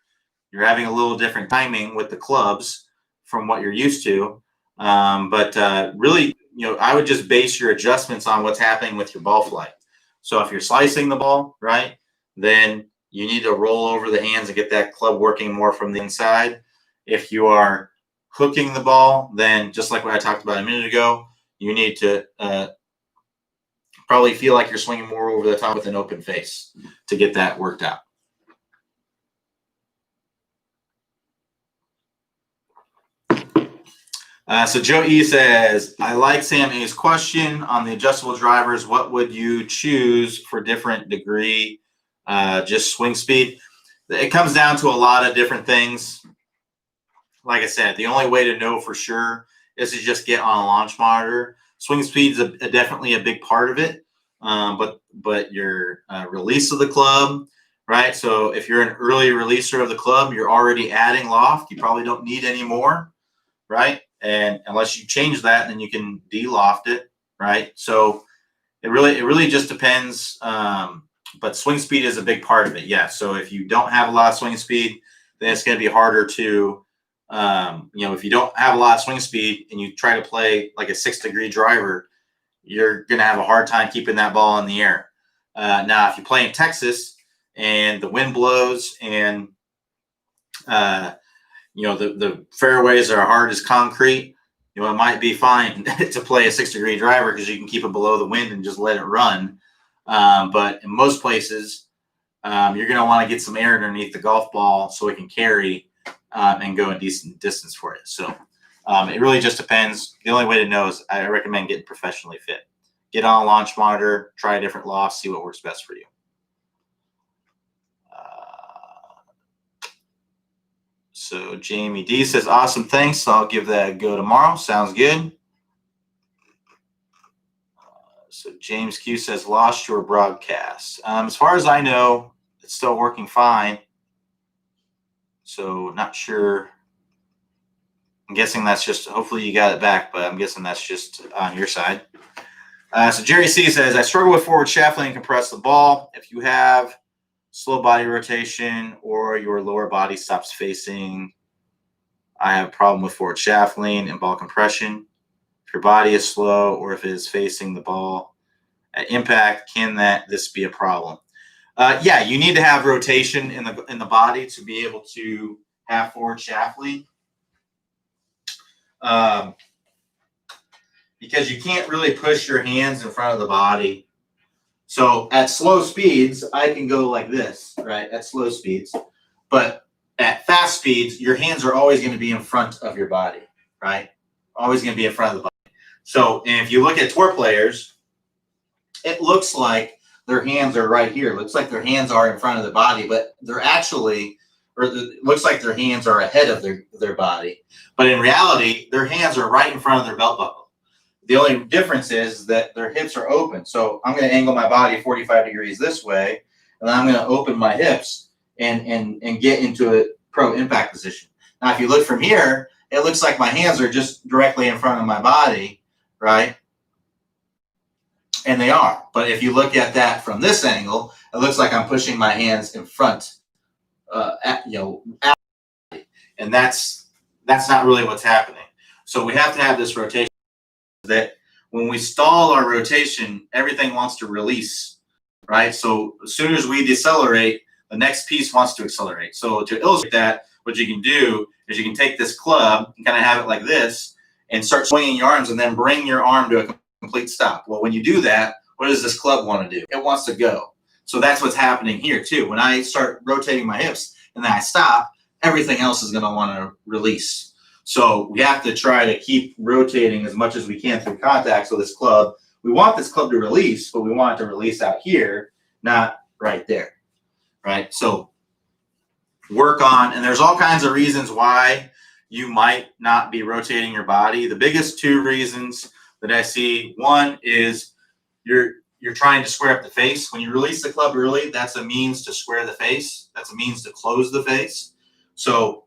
having a little different timing with the clubs from what you're used to. But really, I would just base your adjustments on what's happening with your ball flight. So if you're slicing the ball, right, then you need to roll over the hands and get that club working more from the inside. If you are hooking the ball, then just like what I talked about a minute ago, you need to probably feel like you're swinging more over the top with an open face to get that worked out. So Joe E says, I like Sam A's question on the adjustable drivers. What would you choose for different degree, just swing speed? It comes down to a lot of different things. Like I said, the only way to know for sure is to just get on a launch monitor. Swing speed is definitely a big part of it, but your release of the club, right? So if you're an early releaser of the club, you're already adding loft. You probably don't need any more, right? And unless you change that, then you can de-loft it, right? So it really just depends. But swing speed is a big part of it, yeah. So if you don't have a lot of swing speed, then it's going to be harder to, if you don't have a lot of swing speed and you try to play like a 6-degree driver, you're going to have a hard time keeping that ball in the air. Now, if you play in Texas and the wind blows and the fairways are hard as concrete, it might be fine to play a 6-degree driver because you can keep it below the wind and just let it run. But in most places, you're going to want to get some air underneath the golf ball so it can carry and go a decent distance for you. So it really just depends. The only way to know is I recommend getting professionally fit. Get on a launch monitor, try different lofts, see what works best for you. So Jamie D says, awesome, thanks. I'll give that a go tomorrow. Sounds good. So James Q says, lost your broadcast. As far as I know, it's still working fine. So not sure. I'm guessing that's just, hopefully you got it back, but I'm guessing that's just on your side. So Jerry C says, I struggle with forward shaft lean and compress the ball. If you have slow body rotation or your lower body stops facing, I have a problem with forward shaft lean and ball compression. If your body is slow or if it is facing the ball at impact, can this be a problem? Yeah, you need to have rotation in the body to be able to have forward shaft lean. Because you can't really push your hands in front of the body. So at slow speeds, I can go like this, right? At slow speeds. But at fast speeds, your hands are always going to be in front of your body, right? Always going to be in front of the body. So if you look at tour players, it looks like their hands are right here. It looks like their hands are in front of the body, but they're actually, or it looks like their hands are ahead of their body. But in reality, their hands are right in front of their belt buckle. The only difference is that their hips are open. So I'm going to angle my body 45 degrees this way, and then I'm going to open my hips and get into a pro impact position. Now, if you look from here, it looks like my hands are just directly in front of my body, right? And they are. But if you look at that from this angle, it looks like I'm pushing my hands in front, and that's not really what's happening. So we have to have this rotation. That when we stall our rotation, everything wants to release, right? So as soon as we decelerate, the next piece wants to accelerate. So to illustrate that, what you can do is you can take this club and kind of have it like this and start swinging your arms and then bring your arm to a complete stop. Well, when you do that, what does this club want to do? It wants to go. So that's what's happening here too. When I start rotating my hips and then I stop, everything else is going to want to release. So we have to try to keep rotating as much as we can through contact. So this club, we want this club to release, but we want it to release out here, not right there, right? So work on, and there's all kinds of reasons why you might not be rotating your body. The biggest two reasons that I see, one is you're trying to square up the face. When you release the club early, that's a means to square the face. That's a means to close the face. So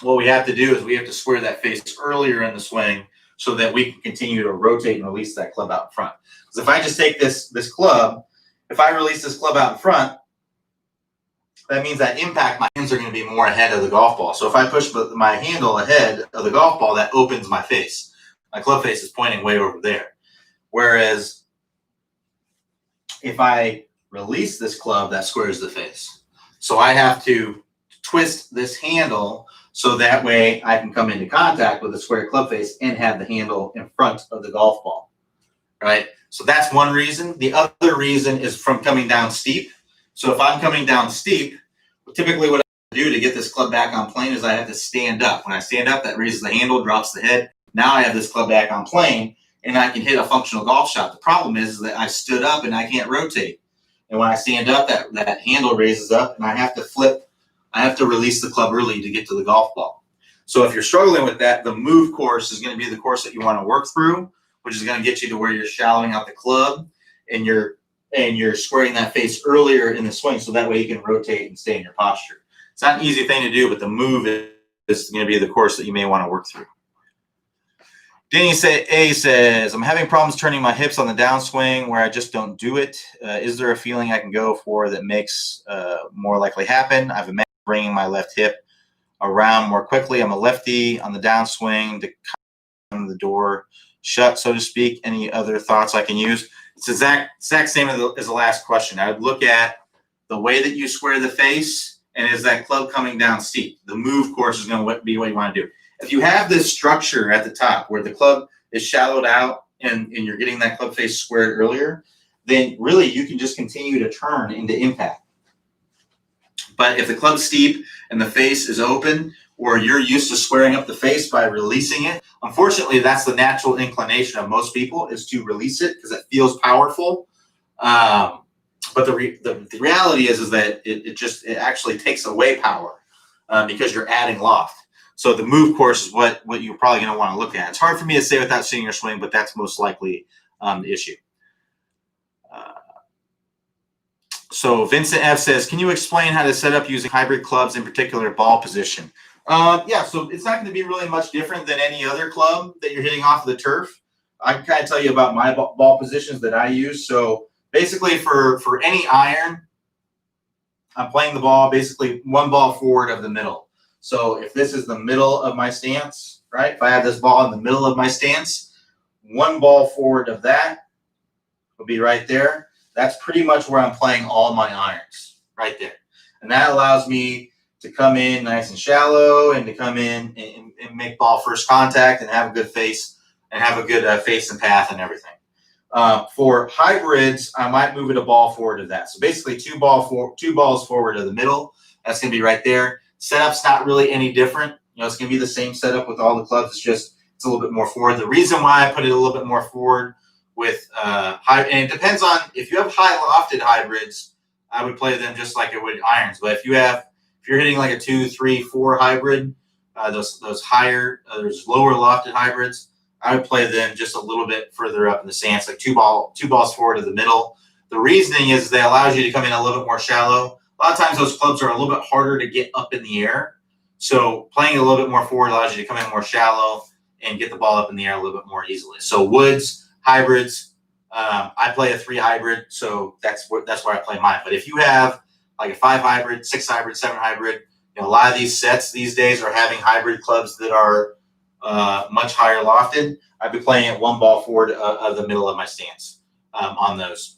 what we have to do is we have to square that face earlier in the swing so that we can continue to rotate and release that club out in front. Because if I just take this club, if I release this club out in front, that means that impact, my hands are going to be more ahead of the golf ball. So if I push my handle ahead of the golf ball, that opens my face. My club face is pointing way over there. Whereas if I release this club, that squares the face. So I have to twist this handle so that way I can come into contact with a square club face and have the handle in front of the golf ball, right? So that's one reason. The other reason is from coming down steep. So if I'm coming down steep, typically what I do to get this club back on plane is I have to stand up. When I stand up, that raises the handle, drops the head. Now I have this club back on plane, and I can hit a functional golf shot. The problem is that I stood up and I can't rotate. And when I stand up, that handle raises up, and I have to flip. I have to release the club early to get to the golf ball. So if you're struggling with that, the move course is going to be the course that you want to work through, which is going to get you to where you're shallowing out the club and you're squaring that face earlier in the swing, so that way you can rotate and stay in your posture. It's not an easy thing to do, but the move is going to be the course that you may want to work through. Danny A says, I'm having problems turning my hips on the downswing where I just don't do it. Is there a feeling I can go for that makes more likely happen? I've imagined bringing my left hip around more quickly. I'm a lefty on the downswing to come the door shut, so to speak. Any other thoughts I can use? It's exact same as the last question. I would look at the way that you square the face, and is that club coming down steep? The move course is going to be what you want to do. If you have this structure at the top where the club is shallowed out and you're getting that club face squared earlier, then really you can just continue to turn into impact. But if the club's steep and the face is open, or you're used to squaring up the face by releasing it, unfortunately, that's the natural inclination of most people, is to release it because it feels powerful. But the reality is that it actually takes away power. because you're adding loft. So the move course is what you're probably going to want to look at. It's hard for me to say without seeing your swing, but that's most likely the issue. So Vincent F says, can you explain how to set up using hybrid clubs, in particular ball position? Yeah, so it's not going to be really much different than any other club that you're hitting off of the turf. I can kind of tell you about my ball positions that I use. So basically for any iron, I'm playing the ball basically one ball forward of the middle. So if this is the middle of my stance, right? If I have this ball in the middle of my stance, one ball forward of that will be right there. That's pretty much where I'm playing all my irons, right there. And that allows me to come in nice and shallow and to come in and make ball first contact and have a good face and have a good face and path and everything. For hybrids, I might move it a ball forward of that. So basically two balls forward of the middle. That's going to be right there. Setup's not really any different. You know, it's going to be the same setup with all the clubs. It's a little bit more forward. The reason why I put it a little bit more forward with and it depends on if you have high lofted hybrids, I would play them just like I would irons. But if you're hitting like a 2, 3, 4 hybrid, those lower lofted hybrids, I would play them just a little bit further up in the stance, like two balls forward of the middle. The reasoning is they allows you to come in a little bit more shallow. A lot of times those clubs are a little bit harder to get up in the air. So playing a little bit more forward allows you to come in more shallow and get the ball up in the air a little bit more easily. So woods, hybrids, I play a 3 hybrid, so that's where I play mine. But if you have like a 5 hybrid, 6 hybrid, 7 hybrid, you know, a lot of these sets these days are having hybrid clubs that are much higher lofted. I'd be playing it one ball forward of the middle of my stance on those.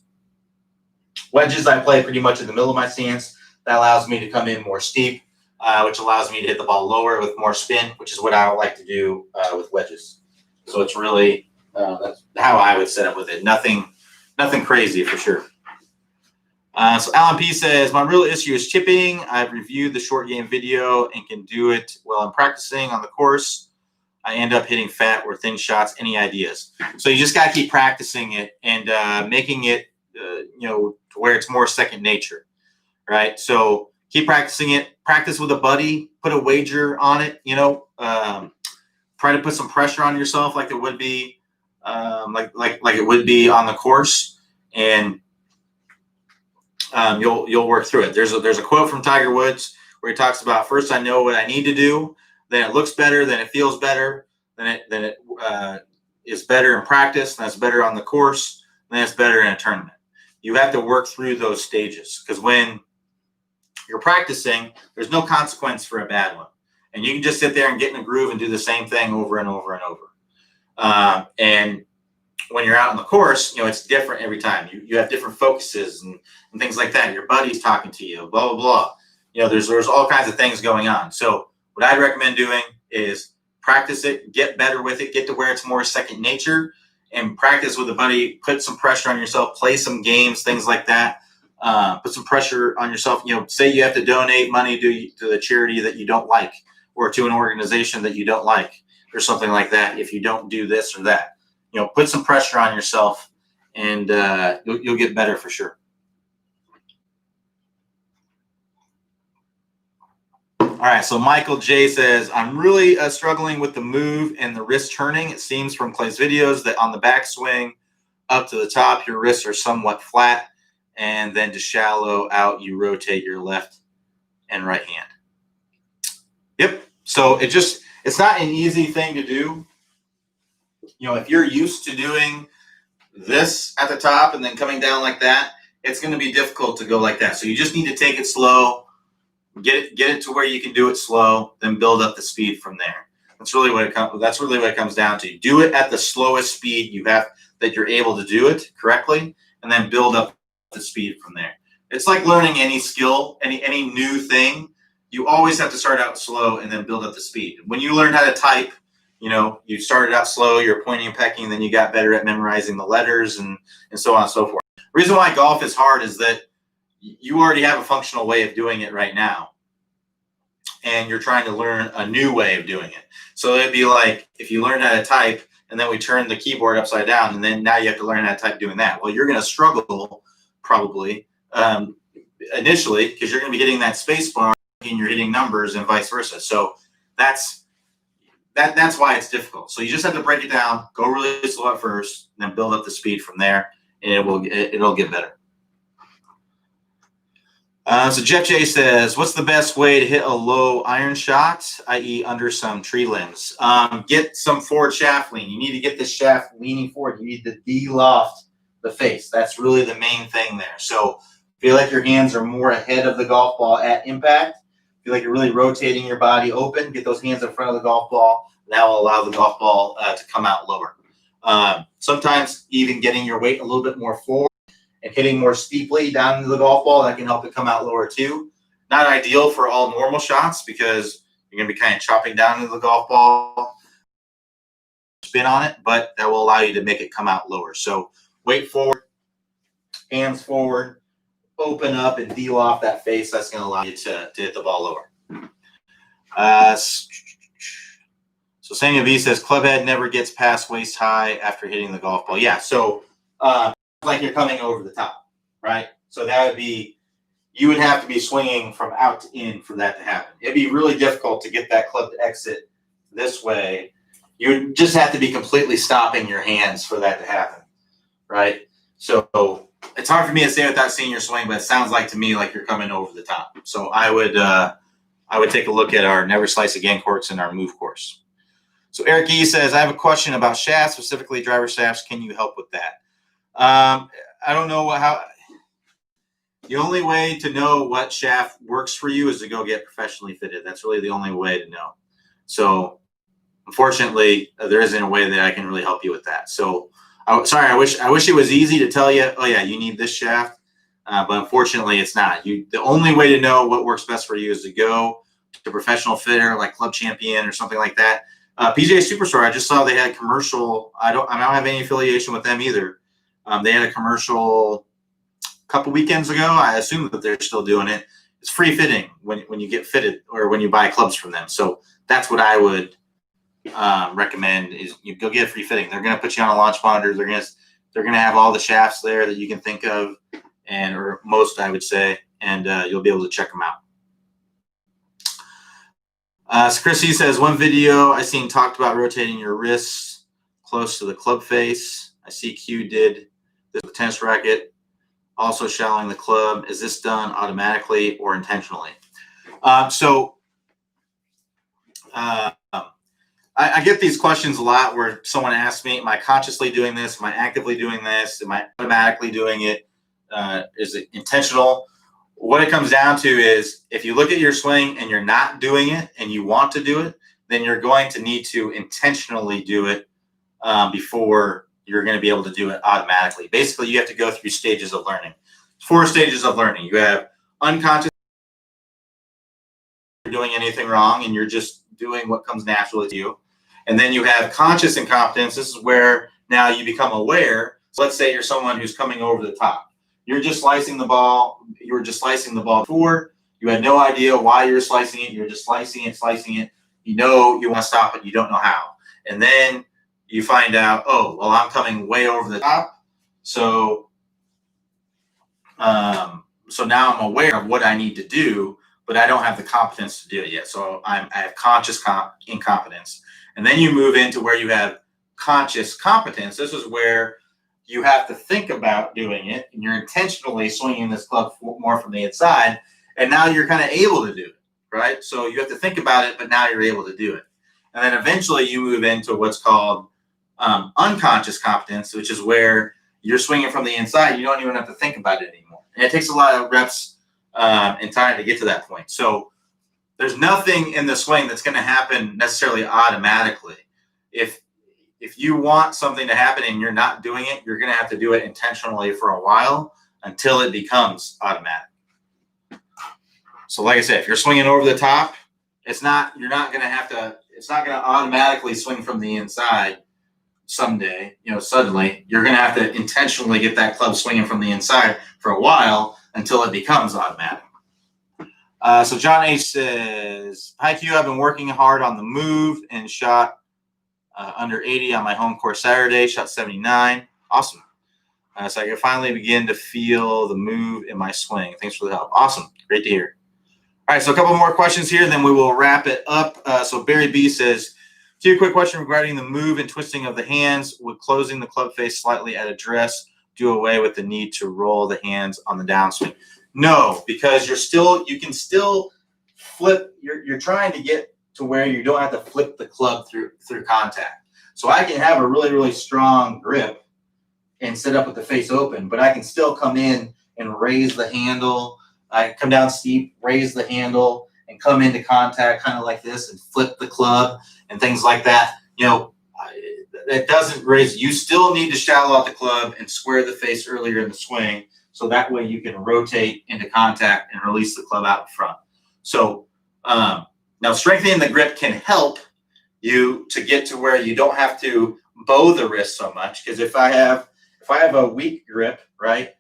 Wedges, I play pretty much in the middle of my stance. That allows me to come in more steep, which allows me to hit the ball lower with more spin, which is what I would like to do with wedges. So it's really that's how I would set up with it. Nothing crazy for sure. So Alan P says, my real issue is chipping. I've reviewed the short game video and can do it while I'm practicing on the course. I end up hitting fat or thin shots. Any ideas? So you just got to keep practicing it and making it, to where it's more second nature, right? So keep practicing it. Practice with a buddy. Put a wager on it. Try to put some pressure on yourself, like it would be, like it would be on the course, and you'll work through it. There's a quote from Tiger Woods where he talks about, first I know what I need to do, then it looks better, then it feels better, then it is better in practice, and that's better on the course, and then it's better in a tournament. You have to work through those stages, because when you're practicing, there's no consequence for a bad one. And you can just sit there and get in a groove and do the same thing over and over and over. And when you're out on the course, it's different every time. You have different focuses and things like that. Your buddy's talking to you, blah, blah, blah. There's all kinds of things going on. So what I'd recommend doing is practice it, get better with it, get to where it's more second nature, and practice with a buddy. Put some pressure on yourself, play some games, things like that. Put some pressure on yourself. Say you have to donate money to the charity that you don't like, or to an organization that you don't like, or something like that. If you don't do this or that, put some pressure on yourself, and you'll get better for sure. All right, so Michael J says, I'm really struggling with the move and the wrist turning. It seems from Clay's videos that on the backswing up to the top, your wrists are somewhat flat, and then to shallow out, you rotate your left and right hand. Yep. So it's not an easy thing to do. If you're used to doing this at the top and then coming down like that, it's going to be difficult to go like that. So you just need to take it slow. Get it to where you can do it slow, then build up the speed from there. That's really what it comes down to. Do it at the slowest speed that you're able to do it correctly, and then build up the speed from there. It's like learning any skill, any new thing. You always have to start out slow and then build up the speed. When you learn how to type, you started out slow, you're pointing and pecking, then you got better at memorizing the letters and so on and so forth. The reason why golf is hard is that you already have a functional way of doing it right now, and you're trying to learn a new way of doing it. So it'd be like if you learn how to type and then we turn the keyboard upside down, and then now you have to learn how to type doing that. Well, you're going to struggle probably initially, because you're going to be hitting that space bar and you're hitting numbers and vice versa. So that's why it's difficult. So you just have to break it down, go really slow at first, and then build up the speed from there, and it'll get better. So Jeff J says, what's the best way to hit a low iron shot, i.e. under some tree limbs? Get some forward shaft lean. You need to get the shaft leaning forward. You need to de-loft the face. That's really the main thing there. So feel like your hands are more ahead of the golf ball at impact. Feel like you're really rotating your body open. Get those hands in front of the golf ball. That will allow the golf ball to come out lower. Sometimes even getting your weight a little bit more forward and hitting more steeply down into the golf ball, that can help it come out lower too. Not ideal for all normal shots because you're going to be kind of chopping down into the golf ball, spin on it, but that will allow you to make it come out lower. So weight forward, hands forward, open up and de-loft that face. That's going to allow you to hit the ball lower. So Samuel V says, club head never gets past waist high after hitting the golf ball. Yeah, so like you're coming over the top, right? So that would be, you would have to be swinging from out to in for that to happen. It'd be really difficult to get that club to exit this way. You would just have to be completely stopping your hands for that to happen, right? So it's hard for me to say without seeing your swing, but it sounds like to me like you're coming over the top. So I would take a look at our Never Slice Again course and our move course. So Eric E says, I have a question about shafts, specifically driver shafts. Can you help with that? I don't know how. The only way to know what shaft works for you is to go get professionally fitted. That's really the only way to know. So unfortunately, there isn't a way that I can really help you with that. So sorry, I wish it was easy to tell you, oh yeah, you need this shaft. But unfortunately it's not. The only way to know what works best for you is to go to a professional fitter like Club Champion or something like that. PGA Superstore, I just saw they had a commercial. I don't have any affiliation with them either. They had a commercial a couple weekends ago. I assume that they're still doing it. It's free fitting when you get fitted or when you buy clubs from them. So that's what I would recommend is you go get a free fitting. They're going to put you on a launch monitor. They're going to have all the shafts there that you can think of, or most, I would say, and you'll be able to check them out. So Chrissy says, one video I seen talked about rotating your wrists close to the club face. I see Q did this with tennis racket, also shallowing the club. Is this done automatically or intentionally? I get these questions a lot where someone asks me, am I consciously doing this? Am I actively doing this? Am I automatically doing it? Is it intentional? What it comes down to is if you look at your swing and you're not doing it and you want to do it, then you're going to need to intentionally do it before you're going to be able to do it automatically. Basically, you have to go through stages of learning. 4 stages of learning. You have unconscious, you're doing anything wrong and you're just doing what comes naturally to you. And then you have conscious incompetence. This is where now you become aware. So let's say you're someone who's coming over the top. You're just slicing the ball. You were just slicing the ball before. You had no idea why you were slicing it. You're just slicing it. You know you want to stop it. You don't know how. And then you find out, oh, well, I'm coming way over the top. So now I'm aware of what I need to do, but I don't have the competence to do it yet. So I have conscious incompetence. And then you move into where you have conscious competence. This is where you have to think about doing it, and you're intentionally swinging this club more from the inside, and now you're kind of able to do it, right? So you have to think about it, but now you're able to do it. And then eventually you move into what's called unconscious competence, which is where you're swinging from the inside. You don't even have to think about it anymore. And it takes a lot of reps and time to get to that point. So there's nothing in the swing that's going to happen necessarily automatically. If you want something to happen and you're not doing it, you're going to have to do it intentionally for a while until it becomes automatic. So like I said, if you're swinging over the top, it's not going to automatically swing from the inside someday, suddenly. You're going to have to intentionally get that club swinging from the inside for a while until it becomes automatic. So John H says, hi Q, I've been working hard on the move and shot under 80 on my home course Saturday, shot 79. Awesome. So I can finally begin to feel the move in my swing. Thanks for the help. Awesome. Great to hear. All right, so a couple more questions here, then we will wrap it up. So Barry B says, two quick question regarding the move and twisting of the hands. Would closing the club face slightly at address do away with the need to roll the hands on the downswing? No, because you can still flip. You're trying to get to where you don't have to flip the club through contact. So I can have a really, really strong grip and sit up with the face open, but I can still come in and raise the handle. I come down steep, raise the handle, and come into contact kind of like this and flip the club and things like that. It doesn't raise. You still need to shallow out the club and square the face earlier in the swing, so that way you can rotate into contact and release the club out in front. So now strengthening the grip can help you to get to where you don't have to bow the wrist so much. Because if I have a weak grip, right,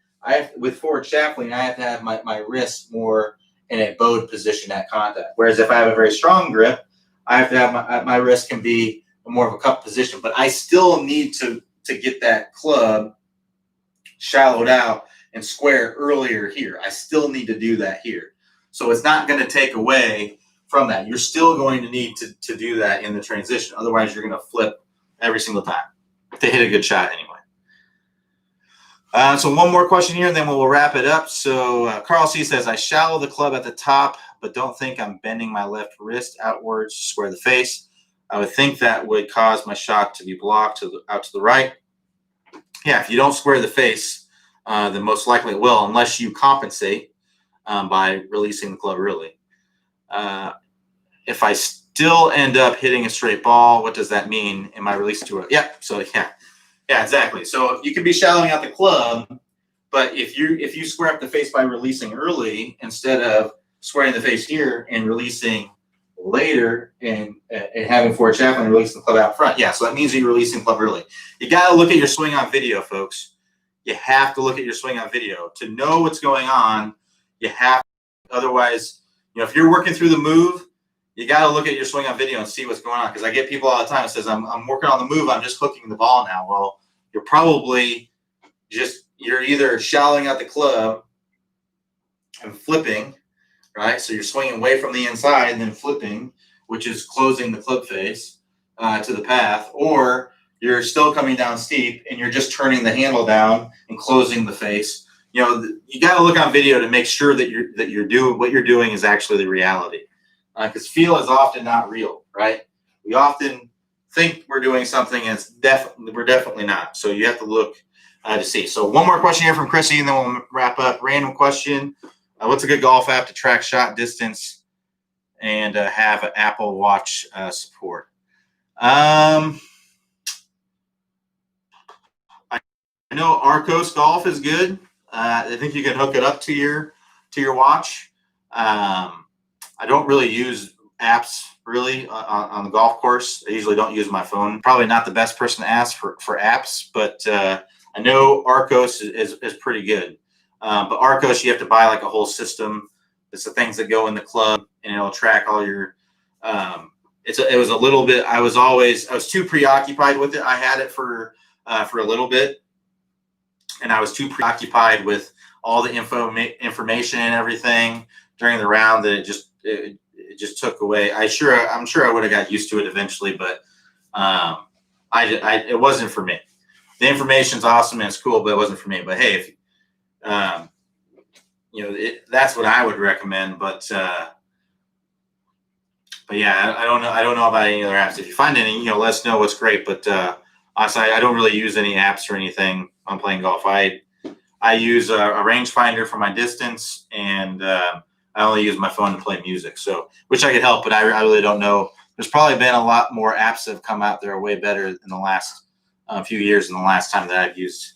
with forward shaft lean, I have to have my wrist more in a bowed position at contact. Whereas if I have a very strong grip, I have to have my wrist can be more of a cup position. But I still need to get that club shallowed out and square earlier here. I still need to do that here. So it's not going to take away from that. You're still going to need to do that in the transition. Otherwise, you're going to flip every single time to hit a good shot anyway. So one more question here, and then we'll wrap it up. So Carl C says, I shallow the club at the top, but don't think I'm bending my left wrist outwards to square the face. I would think that would cause my shot to be blocked out to the right. Yeah, if you don't square the face, then most likely it will, unless you compensate by releasing the club early. If I still end up hitting a straight ball, what does that mean? Am I released to it? Yeah, so yeah, exactly. So you could be shallowing out the club, but if you square up the face by releasing early instead of squaring the face here and releasing later and having forward shaft and releasing the club out front, yeah, so that means you're releasing the club early. You got to look at your swing on video, folks. You have to look at your swing on video to know what's going on. You have, otherwise, if you're working through the move, you got to look at your swing on video and see what's going on. Because I get people all the time that says, I'm working on the move, I'm just hooking the ball now. Well, you're probably you're either shallowing out the club and flipping, right? So you're swinging away from the inside and then flipping, which is closing the club face to the path, or you're still coming down steep and you're just turning the handle down and closing the face. You got to look on video to make sure that you're doing what you're doing is actually the reality. Because feel is often not real, right? We often think we're doing something and we're definitely not. So you have to look to see. So one more question here from Chrissy, and then we'll wrap up. Random question: what's a good golf app to track shot distance and have an Apple Watch support? I know Arccos Golf is good. I think you can hook it up to your watch. I don't really use apps really on the golf course. I usually don't use my phone. Probably not the best person to ask for apps, but I know Arccos is pretty good. But Arccos, you have to buy like a whole system. It's the things that go in the club, and it'll track all your. It was a little bit. I was too preoccupied with it. I had it for a little bit, and I was too preoccupied with all the information and everything during the round that it just took away. I'm sure I would have got used to it eventually, but it wasn't for me. The information's awesome and it's cool, but it wasn't for me. But hey, that's what I would recommend. But yeah, I don't know about any other apps. If you find any, let us know what's great. But honestly, I don't really use any apps or anything on playing golf. I use a rangefinder for my distance, and I only use my phone to play music. So, which I could help, but I really don't know. There's probably been a lot more apps that have come out that are way better in the last few years than the last time that I've used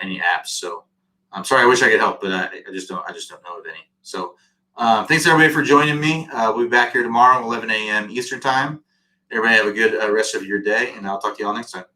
any apps. So, I'm sorry. I wish I could help, but I just don't know of any. So, thanks everybody for joining me. We'll be back here tomorrow at 11 a.m. Eastern time. Everybody have a good rest of your day, and I'll talk to you all next time.